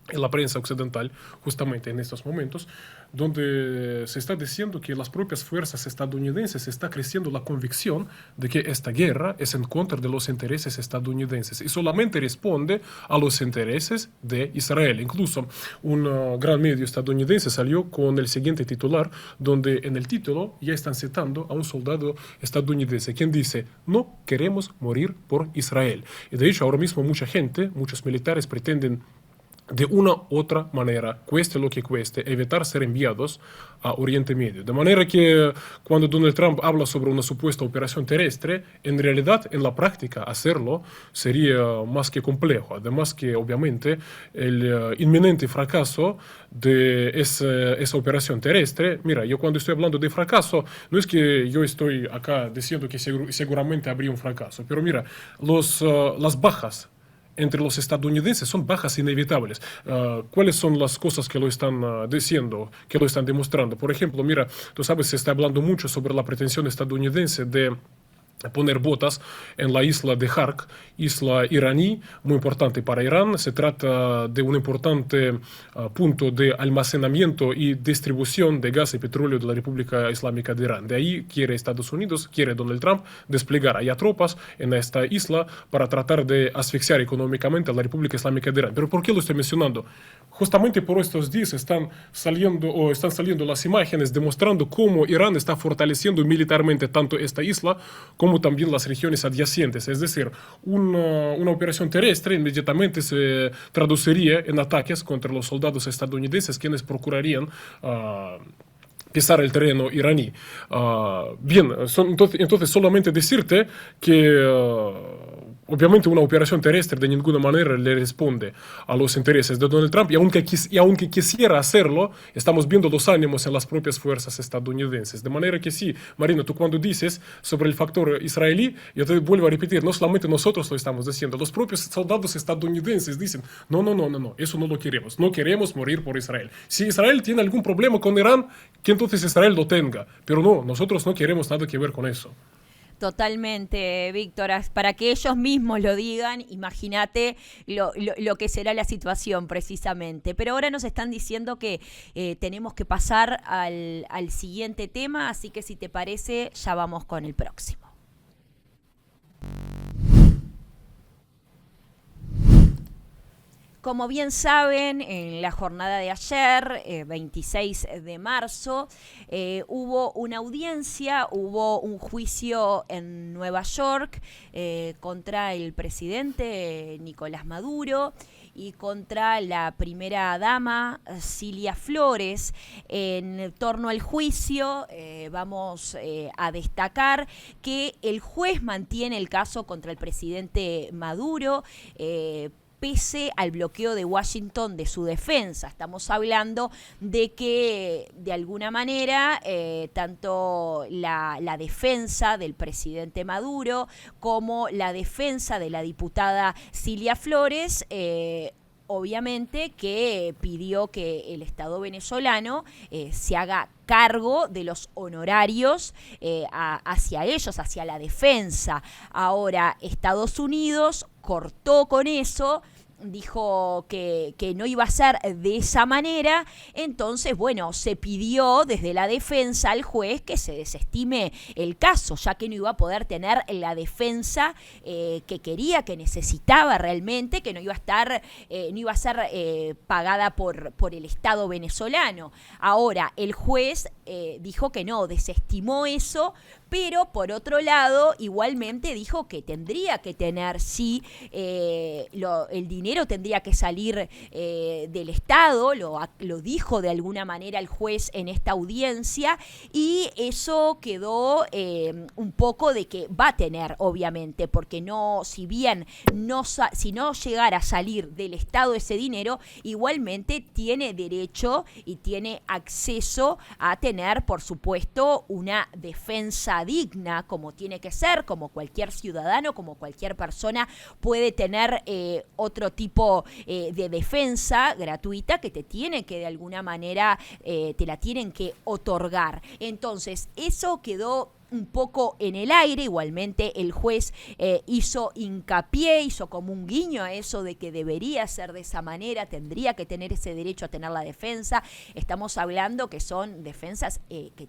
en la prensa occidental, justamente en estos momentos, donde se está diciendo que las propias fuerzas estadounidenses está creciendo la convicción de que esta guerra es en contra de los intereses estadounidenses y solamente responde a los intereses de Israel. Incluso un gran medio estadounidense salió con el siguiente titular, donde en el título ya están citando a un soldado estadounidense, quien dice: no queremos morir por Israel. Y de hecho, ahora mismo muchos militares pretenden de una u otra manera, cueste lo que cueste, evitar ser enviados a Oriente Medio. De manera que cuando Donald Trump habla sobre una supuesta operación terrestre, en realidad, en la práctica, hacerlo sería más que complejo. Además que, obviamente, el inminente fracaso de esa operación terrestre, mira, yo cuando estoy hablando de fracaso, no es que yo estoy acá diciendo que seguramente habría un fracaso, pero mira, las bajas entre los estadounidenses son bajas inevitables. ¿Cuáles son las cosas que lo están diciendo, que lo están demostrando? Por ejemplo, mira, tú sabes, se está hablando mucho sobre la pretensión estadounidense de poner botas en la isla de Hark, isla iraní, muy importante para Irán. Se trata de un importante punto de almacenamiento y distribución de gas y petróleo de la República Islámica de Irán. De ahí quiere Estados Unidos, quiere Donald Trump desplegar allá tropas en esta isla para tratar de asfixiar económicamente a la República Islámica de Irán. ¿Pero por qué lo estoy mencionando? Justamente por estos días están saliendo las imágenes demostrando cómo Irán está fortaleciendo militarmente tanto esta isla como también las regiones adyacentes. Es decir, una operación terrestre inmediatamente se traduciría en ataques contra los soldados estadounidenses, quienes procurarían pisar el terreno iraní. Bien, entonces solamente decirte que obviamente una operación terrestre de ninguna manera le responde a los intereses de Donald Trump, y aunque quisiera hacerlo, estamos viendo los ánimos en las propias fuerzas estadounidenses. De manera que sí, Marina, tú cuando dices sobre el factor israelí, yo te vuelvo a repetir, no solamente nosotros lo estamos diciendo, los propios soldados estadounidenses dicen, no, eso no lo queremos, no queremos morir por Israel. Si Israel tiene algún problema con Irán, que entonces Israel lo tenga, pero no, nosotros no queremos nada que ver con eso. Totalmente, Víctor. Para que ellos mismos lo digan, imagínate lo que será la situación precisamente. Pero ahora nos están diciendo que tenemos que pasar al siguiente tema, así que si te parece, ya vamos con el próximo. Como bien saben, en la jornada de ayer, 26 de marzo, hubo una audiencia, hubo un juicio en Nueva York contra el presidente Nicolás Maduro y contra la primera dama Cilia Flores. En torno al juicio vamos a destacar que el juez mantiene el caso contra el presidente Maduro, pese al bloqueo de Washington de su defensa. Estamos hablando de que, de alguna manera, tanto la defensa del presidente Maduro como la defensa de la diputada Cilia Flores, obviamente que pidió que el Estado venezolano se haga cargo de los honorarios hacia ellos, hacia la defensa. Ahora, Estados Unidos cortó con eso, dijo que no iba a ser de esa manera. Entonces, bueno, se pidió desde la defensa al juez que se desestime el caso, ya que no iba a poder tener la defensa que quería, que necesitaba realmente, que no iba a ser pagada por el Estado venezolano. Ahora, el juez dijo que no, desestimó eso, pero por otro lado, igualmente dijo que tendría que tener, sí, el dinero tendría que salir del Estado, lo dijo de alguna manera el juez en esta audiencia, y eso quedó un poco de que va a tener, obviamente, porque no, si no llegara a salir del Estado ese dinero, igualmente tiene derecho y tiene acceso a tener, por supuesto, una defensa digna, como tiene que ser, como cualquier ciudadano, como cualquier persona puede tener otro tipo de defensa gratuita que te tiene que de alguna manera te la tienen que otorgar. Entonces, eso quedó un poco en el aire. Igualmente el juez hizo hincapié, hizo como un guiño a eso de que debería ser de esa manera, tendría que tener ese derecho a tener la defensa. Estamos hablando que son defensas que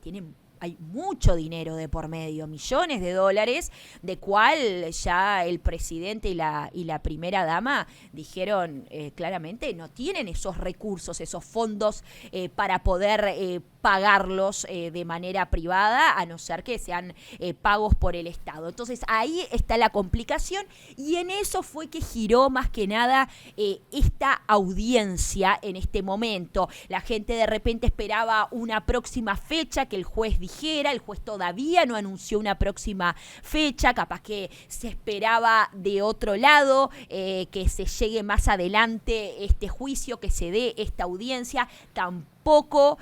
hay mucho dinero de por medio, millones de dólares, de cual ya el presidente y la primera dama dijeron claramente no tienen esos recursos, esos fondos para poder pagarlos de manera privada, a no ser que sean pagos por el Estado. Entonces ahí está la complicación, y en eso fue que giró más que nada esta audiencia en este momento. La gente de repente esperaba una próxima fecha que el juez dijera. El juez todavía no anunció una próxima fecha, capaz que se esperaba de otro lado, que se llegue más adelante este juicio, que se dé esta audiencia. Tampoco tampoco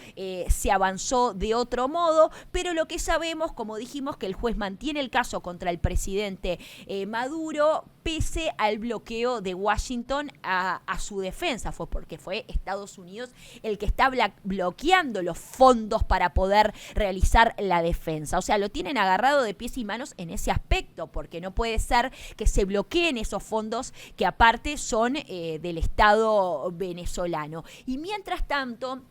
se avanzó de otro modo, pero lo que sabemos, como dijimos, que el juez mantiene el caso contra el presidente Maduro, pese al bloqueo de Washington a su defensa, porque fue Estados Unidos el que está bloqueando los fondos para poder realizar la defensa. O sea, lo tienen agarrado de pies y manos en ese aspecto, porque no puede ser que se bloqueen esos fondos que aparte son del Estado venezolano. Y mientras tanto,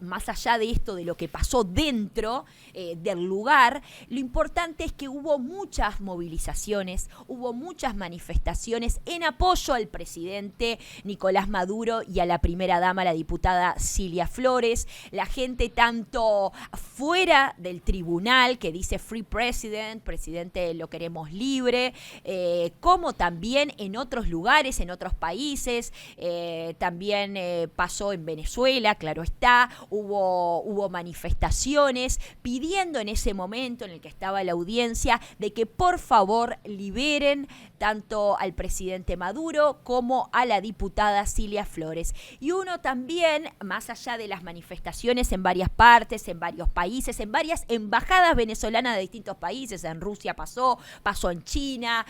más allá de esto, de lo que pasó dentro del lugar, lo importante es que hubo muchas movilizaciones, hubo muchas manifestaciones en apoyo al presidente Nicolás Maduro y a la primera dama, la diputada Cilia Flores. La gente tanto fuera del tribunal, que dice Free President, presidente lo queremos libre, como también en otros lugares, en otros países. También pasó en Venezuela, claro está, hubo manifestaciones pidiendo en ese momento en el que estaba la audiencia de que por favor liberen tanto al presidente Maduro como a la diputada Cilia Flores. Y uno también, más allá de las manifestaciones en varias partes, en varios países, en varias embajadas venezolanas de distintos países, en Rusia pasó en China,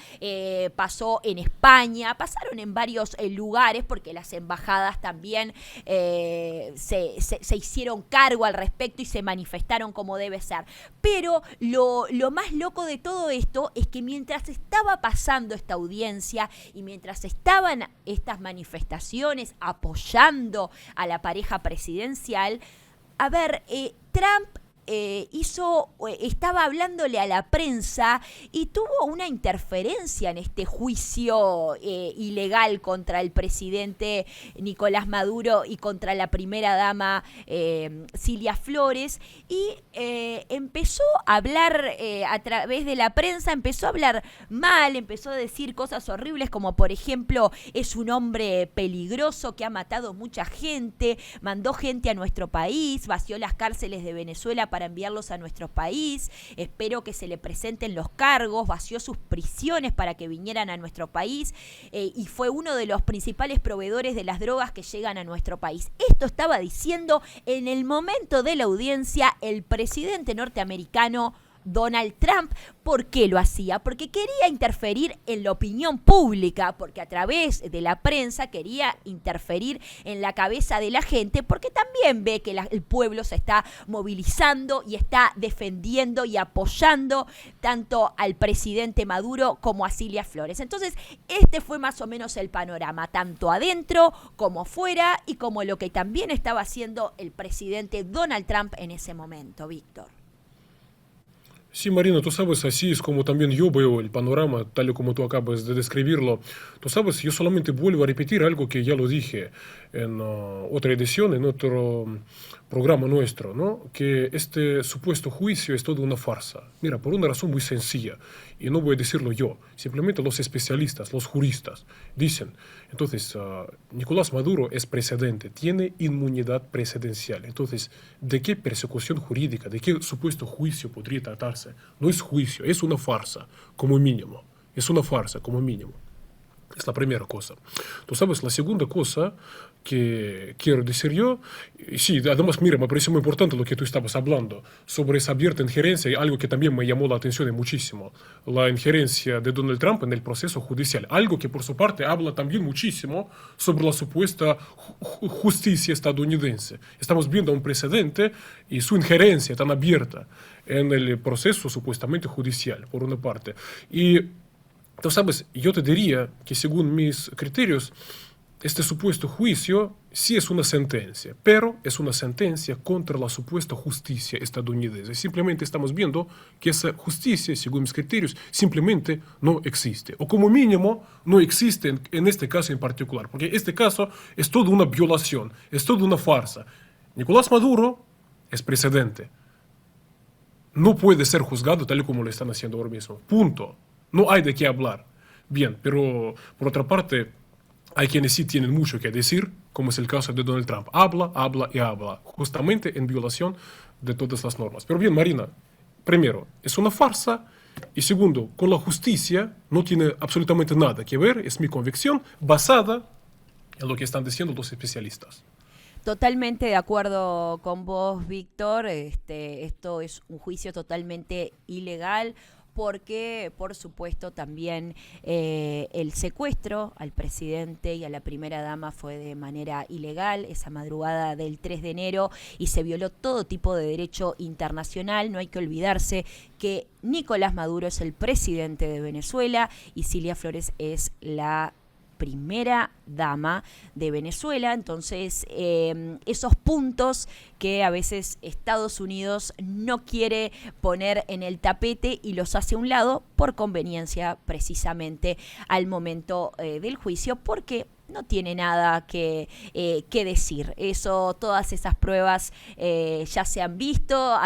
pasó en España, pasaron en varios lugares, porque las embajadas también se hicieron cargo al respecto y se manifestaron como debe ser. Pero lo más loco de todo esto es que mientras estaba pasando esta audiencia y mientras estaban estas manifestaciones apoyando a la pareja presidencial, Trump estaba hablándole a la prensa y tuvo una interferencia en este juicio ilegal contra el presidente Nicolás Maduro y contra la primera dama Cilia Flores, y empezó a hablar a través de la prensa, empezó a hablar mal, empezó a decir cosas horribles como por ejemplo es un hombre peligroso que ha matado mucha gente, mandó gente a nuestro país, vació las cárceles de Venezuela para enviarlos a nuestro país, espero que se le presenten los cargos, vació sus prisiones para que vinieran a nuestro país y fue uno de los principales proveedores de las drogas que llegan a nuestro país. Esto estaba diciendo en el momento de la audiencia el presidente norteamericano Donald Trump. ¿Por qué lo hacía? Porque quería interferir en la opinión pública, porque a través de la prensa quería interferir en la cabeza de la gente, porque también ve que el pueblo se está movilizando y está defendiendo y apoyando tanto al presidente Maduro como a Cilia Flores. Entonces, este fue más o menos el panorama, tanto adentro como fuera, y como lo que también estaba haciendo el presidente Donald Trump en ese momento, Víctor. Sí, Marina, tú sabes, así es como también yo veo el panorama, tal y como tú acabas de describirlo. Tú sabes, yo solamente vuelvo a repetir algo que ya lo dije en otra edición, en otro programa nuestro, ¿no? Que este supuesto juicio es toda una farsa. Mira, por una razón muy sencilla, y no voy a decirlo yo, simplemente los especialistas, los juristas, dicen, entonces, Nicolás Maduro es presidente, tiene inmunidad presidencial. Entonces, ¿de qué persecución jurídica, de qué supuesto juicio podría tratarse? No es juicio, es una farsa, como mínimo. Es una farsa, como mínimo. Es la primera cosa. Tú sabes, la segunda cosa que quiero decir yo, sí, además, mira, me parece muy importante lo que tú estabas hablando sobre esa abierta injerencia, y algo que también me llamó la atención muchísimo, la injerencia de Donald Trump en el proceso judicial, algo que por su parte habla también muchísimo sobre la supuesta justicia estadounidense. Estamos viendo a un presidente y su injerencia tan abierta en el proceso supuestamente judicial, por una parte. Y tú sabes, yo te diría que según mis criterios, este supuesto juicio sí es una sentencia, pero es una sentencia contra la supuesta justicia estadounidense. Simplemente estamos viendo que esa justicia, según mis criterios, simplemente no existe. O como mínimo, no existe en este caso en particular, porque este caso es toda una violación, es toda una farsa. Nicolás Maduro es presidente. No puede ser juzgado tal y como lo están haciendo ahora mismo. Punto. No hay de qué hablar. Bien, pero por otra parte, hay quienes sí tienen mucho que decir, como es el caso de Donald Trump. Habla y habla, justamente en violación de todas las normas. Pero bien, Marina, primero, es una farsa, y segundo, con la justicia no tiene absolutamente nada que ver, es mi convicción, basada en lo que están diciendo los especialistas. Totalmente de acuerdo con vos, Víctor. Esto es un juicio totalmente ilegal porque, por supuesto, también el secuestro al presidente y a la primera dama fue de manera ilegal esa madrugada del 3 de enero y se violó todo tipo de derecho internacional. No hay que olvidarse que Nicolás Maduro es el presidente de Venezuela y Cilia Flores es la primera dama de Venezuela. Entonces, esos puntos que a veces Estados Unidos no quiere poner en el tapete y los hace a un lado por conveniencia precisamente al momento del juicio, porque no tiene nada que decir. Todas esas pruebas ya se han visto,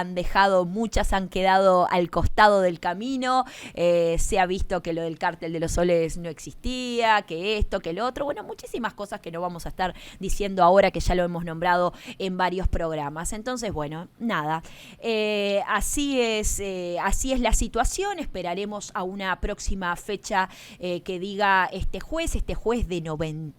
muchas han quedado al costado del camino, se ha visto que lo del cártel de los soles no existía, que esto, que lo otro, bueno, muchísimas cosas que no vamos a estar diciendo ahora que ya lo hemos nombrado en varios programas. Entonces, bueno, nada, así es la situación. Esperaremos a una próxima fecha que diga este juez de 92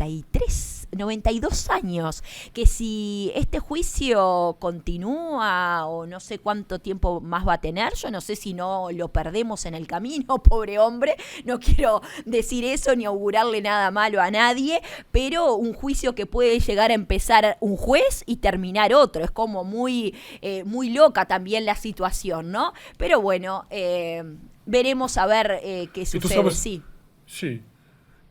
años, que si este juicio continúa o no sé cuánto tiempo más va a tener, yo no sé si no lo perdemos en el camino, pobre hombre, no quiero decir eso ni augurarle nada malo a nadie, pero un juicio que puede llegar a empezar un juez y terminar otro, es como muy loca también la situación, ¿no? Pero bueno, veremos a ver qué sucede. Sabes, sí. Sí.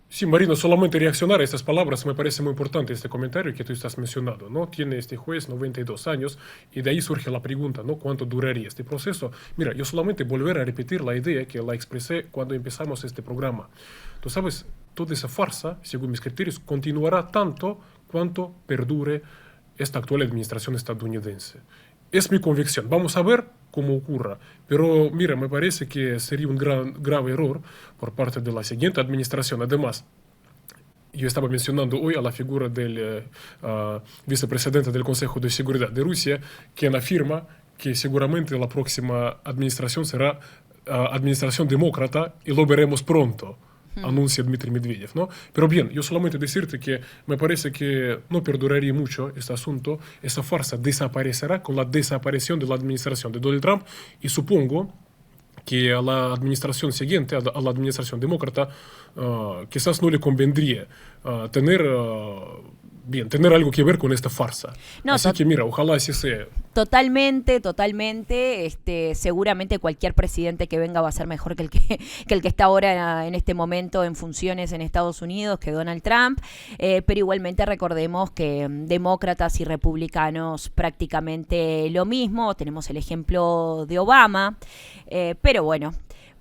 Sí, Marina, solamente reaccionar a estas palabras me parece muy importante este comentario que tú estás mencionando, ¿no? Tiene este juez 92 años y de ahí surge la pregunta, ¿no? ¿Cuánto duraría este proceso? Mira, yo solamente volver a repetir la idea que la expresé cuando empezamos este programa. Tú sabes, toda esa farsa, según mis criterios, continuará tanto cuanto perdure esta actual administración estadounidense. Es mi convicción. Vamos a ver cómo ocurra. Pero mira, me parece que sería un grave error por parte de la siguiente administración. Además, yo estaba mencionando hoy a la figura del vicepresidente del Consejo de Seguridad de Rusia, quien afirma que seguramente la próxima administración será administración demócrata y lo veremos pronto. Anuncia Dmitry Medvedev, ¿no? Pero bien, yo solamente decirte que me parece que no perduraría mucho este asunto, esa farsa desaparecerá con la desaparición de la administración de Donald Trump y supongo que a la administración siguiente, a la administración demócrata, quizás no le convendría tener algo que ver con esta farsa. No, así que mira, ojalá así sea. Totalmente. Seguramente cualquier presidente que venga va a ser mejor que el que está ahora en este momento en funciones en Estados Unidos, que Donald Trump, pero igualmente recordemos que demócratas y republicanos prácticamente lo mismo. Tenemos el ejemplo de Obama, pero bueno,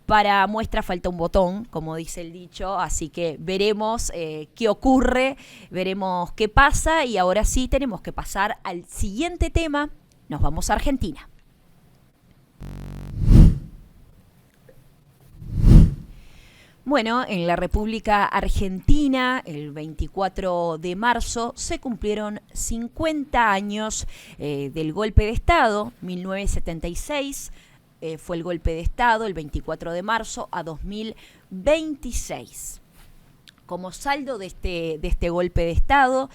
para muestra falta un botón, como dice el dicho, así que veremos qué ocurre, veremos qué pasa y ahora sí tenemos que pasar al siguiente tema. Nos vamos a Argentina. Bueno, en la República Argentina, el 24 de marzo, se cumplieron 50 años del golpe de Estado, 1976. Fue el golpe de Estado el 24 de marzo a 2026. Como saldo de este golpe de Estado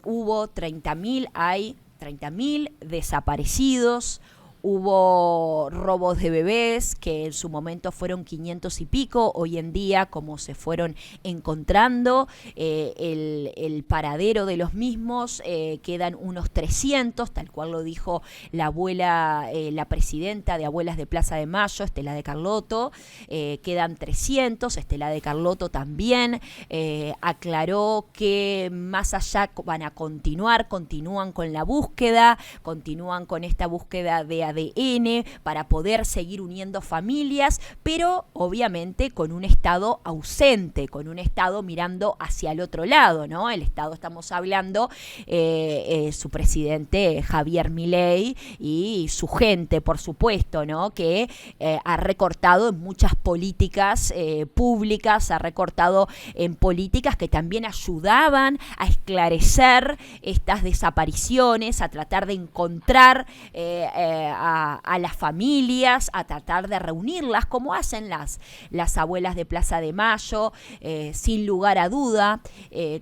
hubo 30.000 desaparecidos, hubo robos de bebés, que en su momento fueron 500 y pico, hoy en día, como se fueron encontrando el paradero de los mismos, quedan unos 300, tal cual lo dijo la abuela, la presidenta de Abuelas de Plaza de Mayo, Estela de Carlotto, quedan 300, Estela de Carlotto también aclaró que más allá continúan con la búsqueda, continúan con esta búsqueda de ADN para poder seguir uniendo familias, pero obviamente con un Estado ausente, con un Estado mirando hacia el otro lado, ¿no? El Estado, estamos hablando, su presidente Javier Milei y su gente, por supuesto, ¿no? Que ha recortado en muchas políticas públicas, ha recortado en políticas que también ayudaban a esclarecer estas desapariciones, a tratar de encontrar a las familias, a tratar de reunirlas, como hacen las abuelas de Plaza de Mayo, sin lugar a duda,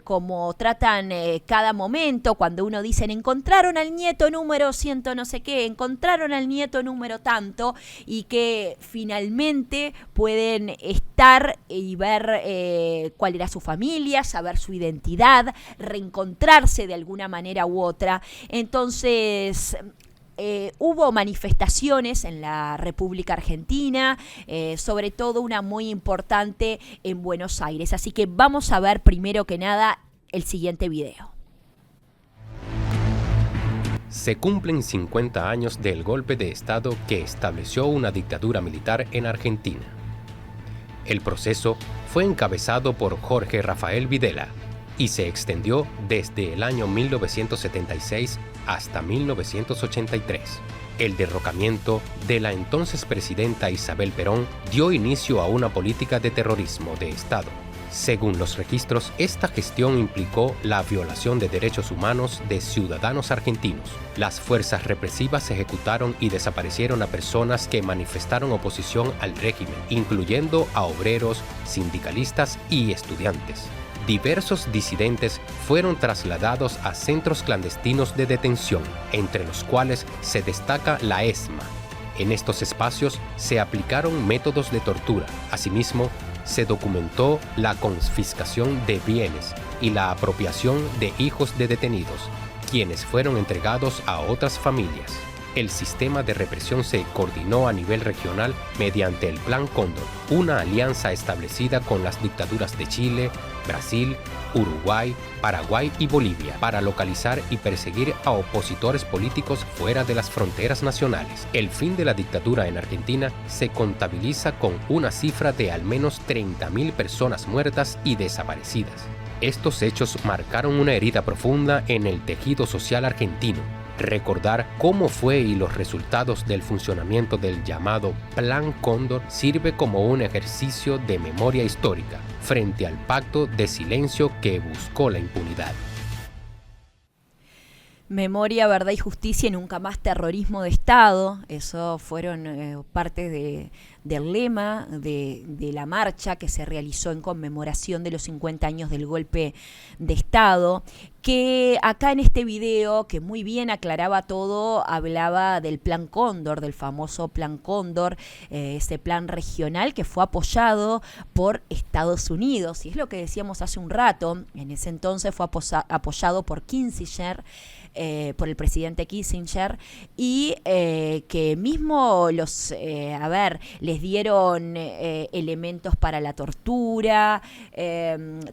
como tratan cada momento, cuando uno dice, encontraron al nieto número ciento no sé qué, encontraron al nieto número tanto, y que finalmente pueden estar y ver cuál era su familia, saber su identidad, reencontrarse de alguna manera u otra. Entonces, hubo manifestaciones en la República Argentina, sobre todo una muy importante en Buenos Aires. Así que vamos a ver primero que nada el siguiente video. Se cumplen 50 años del golpe de Estado que estableció una dictadura militar en Argentina. El proceso fue encabezado por Jorge Rafael Videla y se extendió desde el año 1976 hasta 1983. El derrocamiento de la entonces presidenta Isabel Perón dio inicio a una política de terrorismo de Estado. Según los registros, esta gestión implicó la violación de derechos humanos de ciudadanos argentinos. Las fuerzas represivas ejecutaron y desaparecieron a personas que manifestaron oposición al régimen, incluyendo a obreros, sindicalistas y estudiantes. Diversos disidentes fueron trasladados a centros clandestinos de detención, entre los cuales se destaca la ESMA. En estos espacios se aplicaron métodos de tortura. Asimismo, se documentó la confiscación de bienes y la apropiación de hijos de detenidos, quienes fueron entregados a otras familias. El sistema de represión se coordinó a nivel regional mediante el Plan Cóndor, una alianza establecida con las dictaduras de Chile, Brasil, Uruguay, Paraguay y Bolivia para localizar y perseguir a opositores políticos fuera de las fronteras nacionales. El fin de la dictadura en Argentina se contabiliza con una cifra de al menos 30.000 personas muertas y desaparecidas. Estos hechos marcaron una herida profunda en el tejido social argentino. Recordar cómo fue y los resultados del funcionamiento del llamado Plan Cóndor sirve como un ejercicio de memoria histórica frente al pacto de silencio que buscó la impunidad. Memoria, verdad y justicia y nunca más terrorismo de Estado. Eso fueron parte del lema de la marcha que se realizó en conmemoración de los 50 años del golpe de Estado, que acá en este video, que muy bien aclaraba todo, hablaba del Plan Cóndor, del famoso Plan Cóndor, ese plan regional que fue apoyado por Estados Unidos. Y es lo que decíamos hace un rato, en ese entonces fue apoyado por Kissinger, por el presidente Kissinger, y que mismo les dieron elementos para la tortura,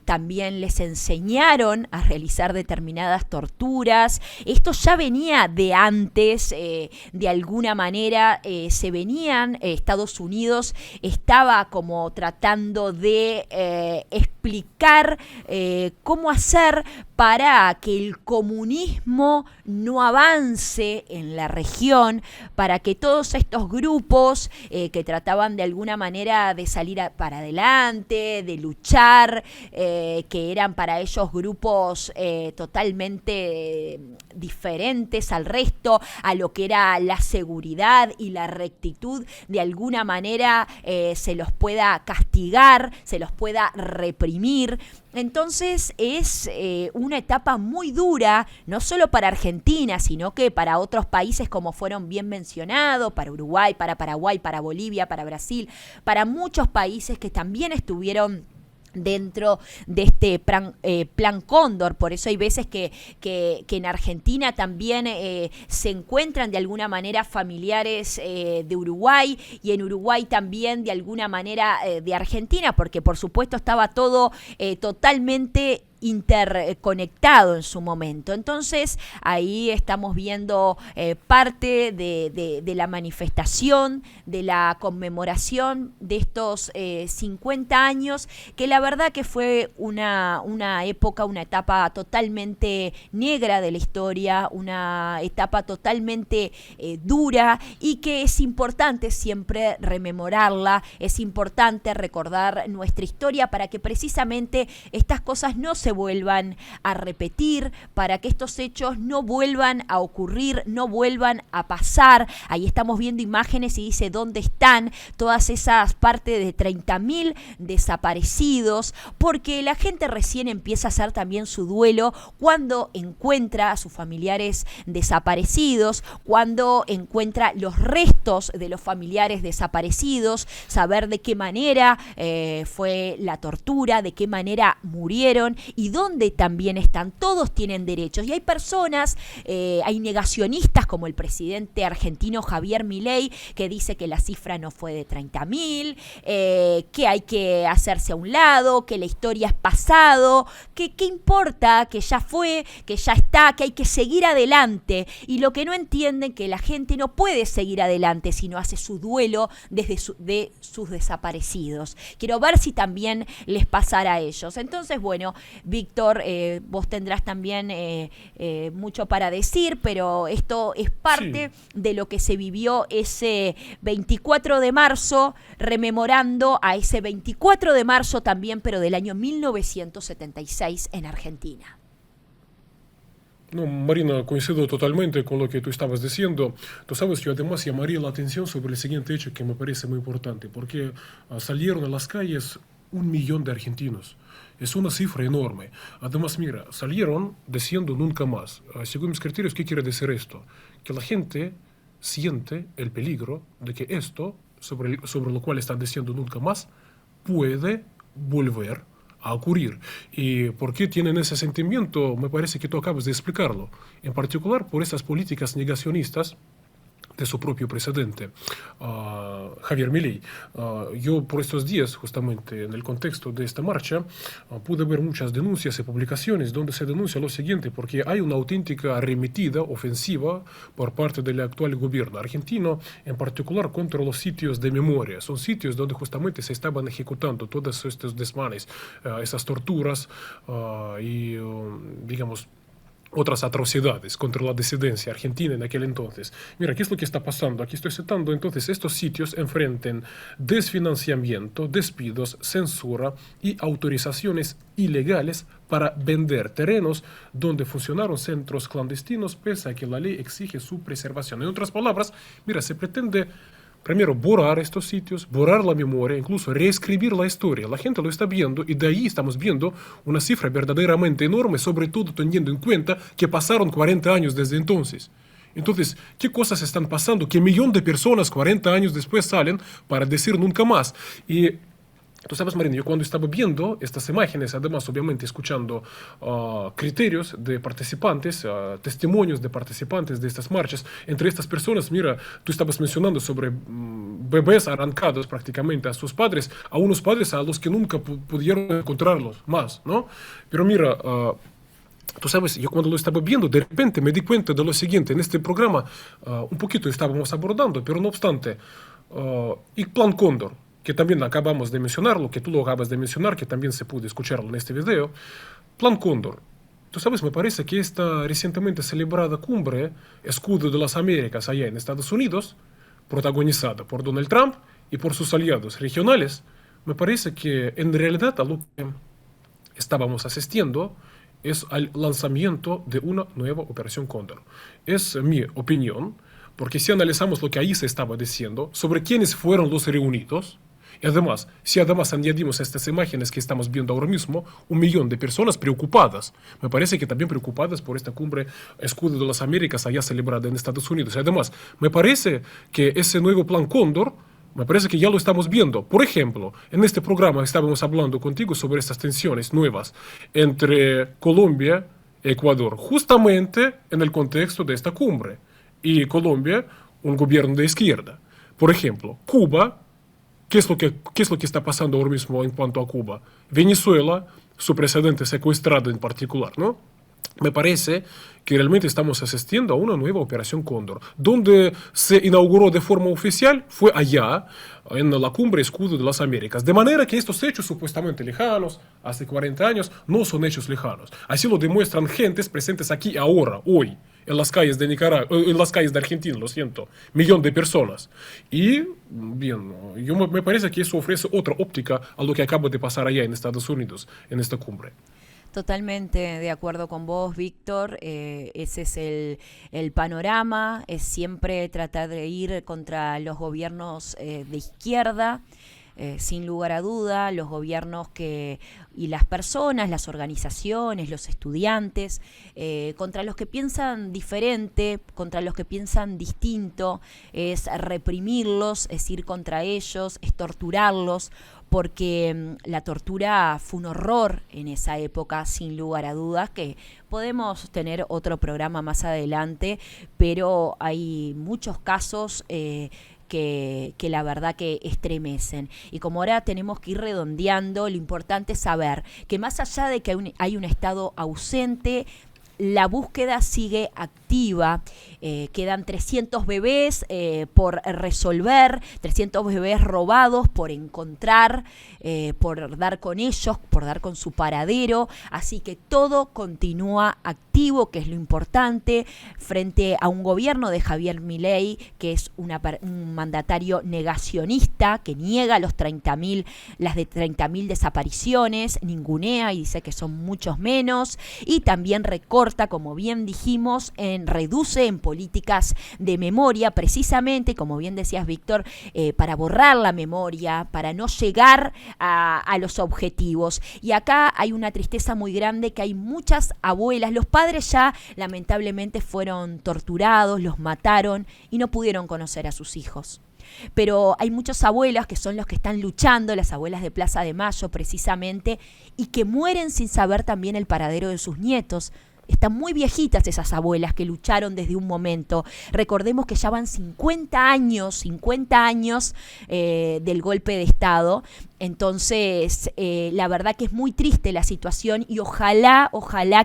también les enseñaron a realizar determinadas torturas. Esto ya venía de antes, de alguna manera Estados Unidos estaba como tratando de explicar cómo hacer para que el comunismo no avance en la región, para que todos estos grupos que trataban de alguna manera de salir para adelante, de luchar, que eran para ellos grupos totalmente diferentes al resto, a lo que era la seguridad y la rectitud, de alguna manera se los pueda castigar, se los pueda reprimir. Entonces es una etapa muy dura, no solo para Argentina, sino que para otros países como fueron bien mencionados, para Uruguay, para Paraguay, para Bolivia, para Brasil, para muchos países que también estuvieron dentro de este plan Cóndor. Por eso hay veces que en Argentina también se encuentran de alguna manera familiares de Uruguay, y en Uruguay también de alguna manera de Argentina, porque por supuesto estaba todo totalmente interconectado en su momento. Entonces ahí estamos viendo parte de la manifestación, de la conmemoración de estos 50 años, que la verdad que fue una época, una etapa totalmente negra de la historia, una etapa totalmente dura, y que es importante siempre rememorarla, es importante recordar nuestra historia para que precisamente estas cosas no se se vuelvan a repetir, para que estos hechos no vuelvan a ocurrir, no vuelvan a pasar. Ahí estamos viendo imágenes y dice dónde están todas esas partes de 30.000 desaparecidos, porque la gente recién empieza a hacer también su duelo cuando encuentra a sus familiares desaparecidos, cuando encuentra los restos de los familiares desaparecidos, saber de qué manera fue la tortura, de qué manera murieron y dónde también están. Todos tienen derechos y hay personas, hay negacionistas como el presidente argentino Javier Milei, que dice que la cifra no fue de 30.000, que hay que hacerse a un lado, que la historia es pasado, que qué importa, que ya fue, que ya está, que hay que seguir adelante. Y lo que no entienden, que la gente no puede seguir adelante si no hace su duelo de sus desaparecidos. Quiero ver si también les pasará a ellos. Entonces, bueno, Víctor, vos tendrás también mucho para decir, pero esto es parte de lo que se vivió ese 24 de marzo, rememorando a ese 24 de marzo también, pero del año 1976 en Argentina. No, Marina, coincido totalmente con lo que tú estabas diciendo. Tú sabes, yo además llamaría la atención sobre el siguiente hecho que me parece muy importante, porque salieron a las calles 1 millón de argentinos. Es una cifra enorme. Además, mira, salieron diciendo nunca más. Según mis criterios, ¿qué quiere decir esto? Que la gente siente el peligro de que esto, sobre lo cual están diciendo nunca más, puede volver a ocurrir. ¿Y por qué tienen ese sentimiento? Me parece que tú acabas de explicarlo. En particular por esas políticas negacionistas de su propio presidente, Javier Milei. Yo por estos días, justamente en el contexto de esta marcha, pude ver muchas denuncias y publicaciones donde se denuncia lo siguiente, porque hay una auténtica arremetida ofensiva por parte del actual gobierno argentino, en particular contra los sitios de memoria. Son sitios donde justamente se estaban ejecutando todos estos desmanes, esas torturas y, digamos, otras atrocidades contra la disidencia argentina en aquel entonces. Mira, ¿qué es lo que está pasando? Aquí estoy citando, entonces, estos sitios enfrentan desfinanciamiento, despidos, censura y autorizaciones ilegales para vender terrenos donde funcionaron centros clandestinos, pese a que la ley exige su preservación. En otras palabras, mira, se pretende primero borrar estos sitios, borrar la memoria, incluso reescribir la historia. La gente lo está viendo y de ahí estamos viendo una cifra verdaderamente enorme, sobre todo teniendo en cuenta que pasaron 40 años desde entonces. Entonces, ¿qué cosas están pasando? Que 1 millón de personas 40 años después salen para decir nunca más. Y tú sabes, Marina, yo cuando estaba viendo estas imágenes, además obviamente escuchando criterios de participantes, testimonios de participantes de estas marchas, entre estas personas, mira, tú estabas mencionando sobre bebés arrancados prácticamente a sus padres, a unos padres a los que nunca pudieron encontrarlos más, ¿no? Pero mira, tú sabes, yo cuando lo estaba viendo, de repente me di cuenta de lo siguiente. En este programa un poquito estábamos abordando, pero no obstante, y Plan Cóndor, que también acabamos de mencionarlo, que tú lo acabas de mencionar, que también se pudo escucharlo en este video. Plan Cóndor. Tú sabes, me parece que esta recientemente celebrada cumbre, Escudo de las Américas, allá en Estados Unidos, protagonizada por Donald Trump y por sus aliados regionales, me parece que en realidad a lo que estábamos asistiendo es al lanzamiento de una nueva Operación Cóndor. Es mi opinión, porque si analizamos lo que ahí se estaba diciendo sobre quiénes fueron los reunidos, y además, si además añadimos estas imágenes que estamos viendo ahora mismo, 1 millón de personas preocupadas, me parece que también preocupadas por esta cumbre Escudo de las Américas allá celebrada en Estados Unidos. Y además, me parece que ese nuevo Plan Cóndor, me parece que ya lo estamos viendo. Por ejemplo, en este programa estábamos hablando contigo sobre estas tensiones nuevas entre Colombia y Ecuador, justamente en el contexto de esta cumbre. Y Colombia, un gobierno de izquierda. Por ejemplo, Cuba, ¿qué es lo que está pasando ahora mismo en cuanto a Cuba? Venezuela, su presidente secuestrado en particular, ¿no? Me parece que realmente estamos asistiendo a una nueva Operación Cóndor. Donde se inauguró de forma oficial fue allá, en la cumbre Escudo de las Américas. De manera que estos hechos supuestamente lejanos, hace 40 años, no son hechos lejanos. Así lo demuestran gentes presentes aquí ahora, hoy, en las calles de Nicaragua, en las calles de Argentina, lo siento, 1 millón de personas. Y, bien, me parece que eso ofrece otra óptica a lo que acaba de pasar allá en Estados Unidos, en esta cumbre. Totalmente de acuerdo con vos, Víctor. Ese es el panorama, es siempre tratar de ir contra los gobiernos de izquierda. Sin lugar a duda, los gobiernos y las personas, las organizaciones, los estudiantes, contra los que piensan diferente, contra los que piensan distinto, es reprimirlos, es ir contra ellos, es torturarlos, porque la tortura fue un horror en esa época, sin lugar a dudas, que podemos tener otro programa más adelante, pero hay muchos casos que la verdad que estremecen. Y como ahora tenemos que ir redondeando, lo importante es saber que más allá de que hay un Estado ausente, la búsqueda sigue activa. Quedan 300 bebés por resolver, 300 bebés robados por encontrar, por dar con ellos, por dar con su paradero. Así que todo continúa activo, que es lo importante, frente a un gobierno de Javier Milei, que es un mandatario negacionista, que niega las de 30.000 desapariciones, ningunea y dice que son muchos menos, y también recorta, como bien dijimos, reduce en políticas de memoria, precisamente, como bien decías, Víctor, para borrar la memoria, para no llegar a los objetivos. Y acá hay una tristeza muy grande, que hay muchas abuelas, los padres ya lamentablemente fueron torturados, los mataron y no pudieron conocer a sus hijos. Pero hay muchas abuelas que son los que están luchando, las abuelas de Plaza de Mayo precisamente, y que mueren sin saber también el paradero de sus nietos. Están muy viejitas esas abuelas que lucharon desde un momento. Recordemos que ya van 50 años del golpe de Estado. Entonces, la verdad que es muy triste la situación y ojalá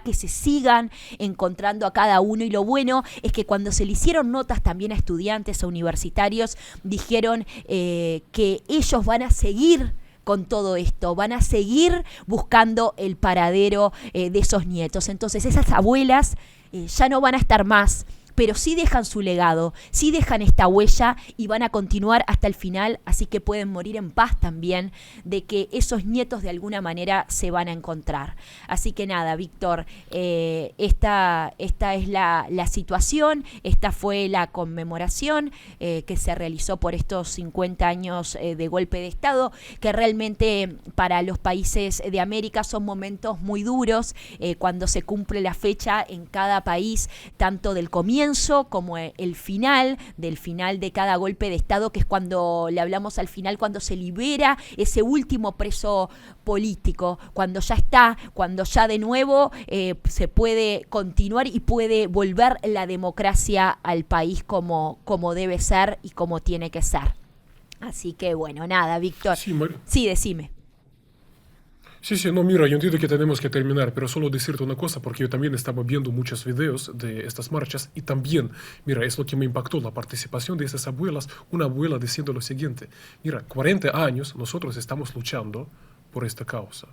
que se sigan encontrando a cada uno. Y lo bueno es que cuando se le hicieron notas también a estudiantes, a universitarios, dijeron que ellos van a seguir con todo esto, van a seguir buscando el paradero de esos nietos. Entonces esas abuelas ya no van a estar más, pero sí dejan su legado, sí dejan esta huella y van a continuar hasta el final, así que pueden morir en paz también de que esos nietos de alguna manera se van a encontrar. Así que nada, Víctor, esta es la situación, esta fue la conmemoración que se realizó por estos 50 años de golpe de Estado, que realmente para los países de América son momentos muy duros cuando se cumple la fecha en cada país, tanto del comienzo como el final de cada golpe de Estado, que es cuando le hablamos al final, cuando se libera ese último preso político, cuando ya de nuevo se puede continuar y puede volver la democracia al país como debe ser y como tiene que ser. Así que bueno, nada, Víctor. Sí, decime. Sí, no, mira, yo entiendo que tenemos que terminar, pero solo decirte una cosa, porque yo también estaba viendo muchos videos de estas marchas y también, mira, es lo que me impactó, la participación de esas abuelas, una abuela diciendo lo siguiente: mira, 40 años nosotros estamos luchando por esta causa.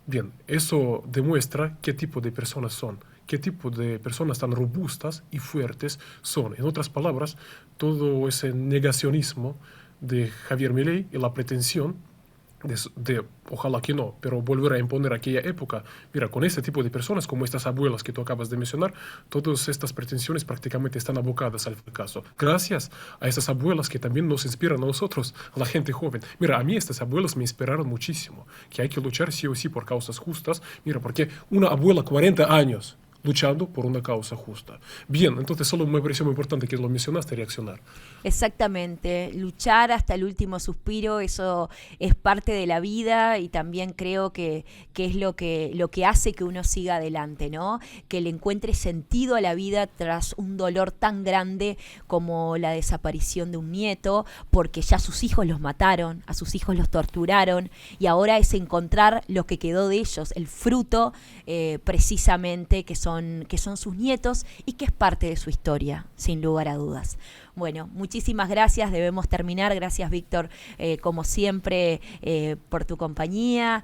Bien, eso demuestra qué tipo de personas son, qué tipo de personas tan robustas y fuertes son. En otras palabras, todo ese negacionismo de Javier Milei y la pretensión de ojalá que no, pero volver a imponer aquella época. Mira, con este tipo de personas, como estas abuelas que tú acabas de mencionar, todas estas pretensiones prácticamente están abocadas al fracaso. Gracias a esas abuelas que también nos inspiran a nosotros, a la gente joven. Mira, a mí estas abuelas me inspiraron muchísimo, que hay que luchar sí o sí por causas justas. Mira, porque una abuela 40 años luchando por una causa justa. Bien, entonces solo me pareció muy importante que lo mencionaste, reaccionar. Exactamente, luchar hasta el último suspiro, eso es parte de la vida y también creo que es lo que hace que uno siga adelante, ¿no? Que le encuentre sentido a la vida tras un dolor tan grande como la desaparición de un nieto, porque ya sus hijos los mataron, a sus hijos los torturaron y ahora es encontrar lo que quedó de ellos, el fruto precisamente que son sus nietos y que es parte de su historia, sin lugar a dudas. Bueno, muchísimas gracias, debemos terminar. Gracias, Víctor, como siempre, por tu compañía,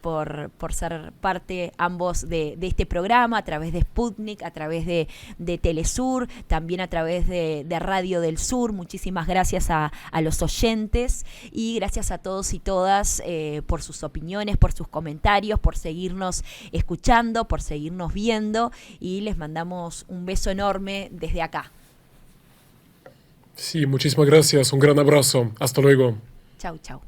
por ser parte ambos de este programa, a través de Sputnik, a través de Telesur, también a través de Radio del Sur. Muchísimas gracias a los oyentes y gracias a todos y todas por sus opiniones, por sus comentarios, por seguirnos escuchando, por seguirnos viendo, y les mandamos un beso enorme desde acá. Sí, muchísimas gracias. Un gran abrazo. Hasta luego. Chau, chau.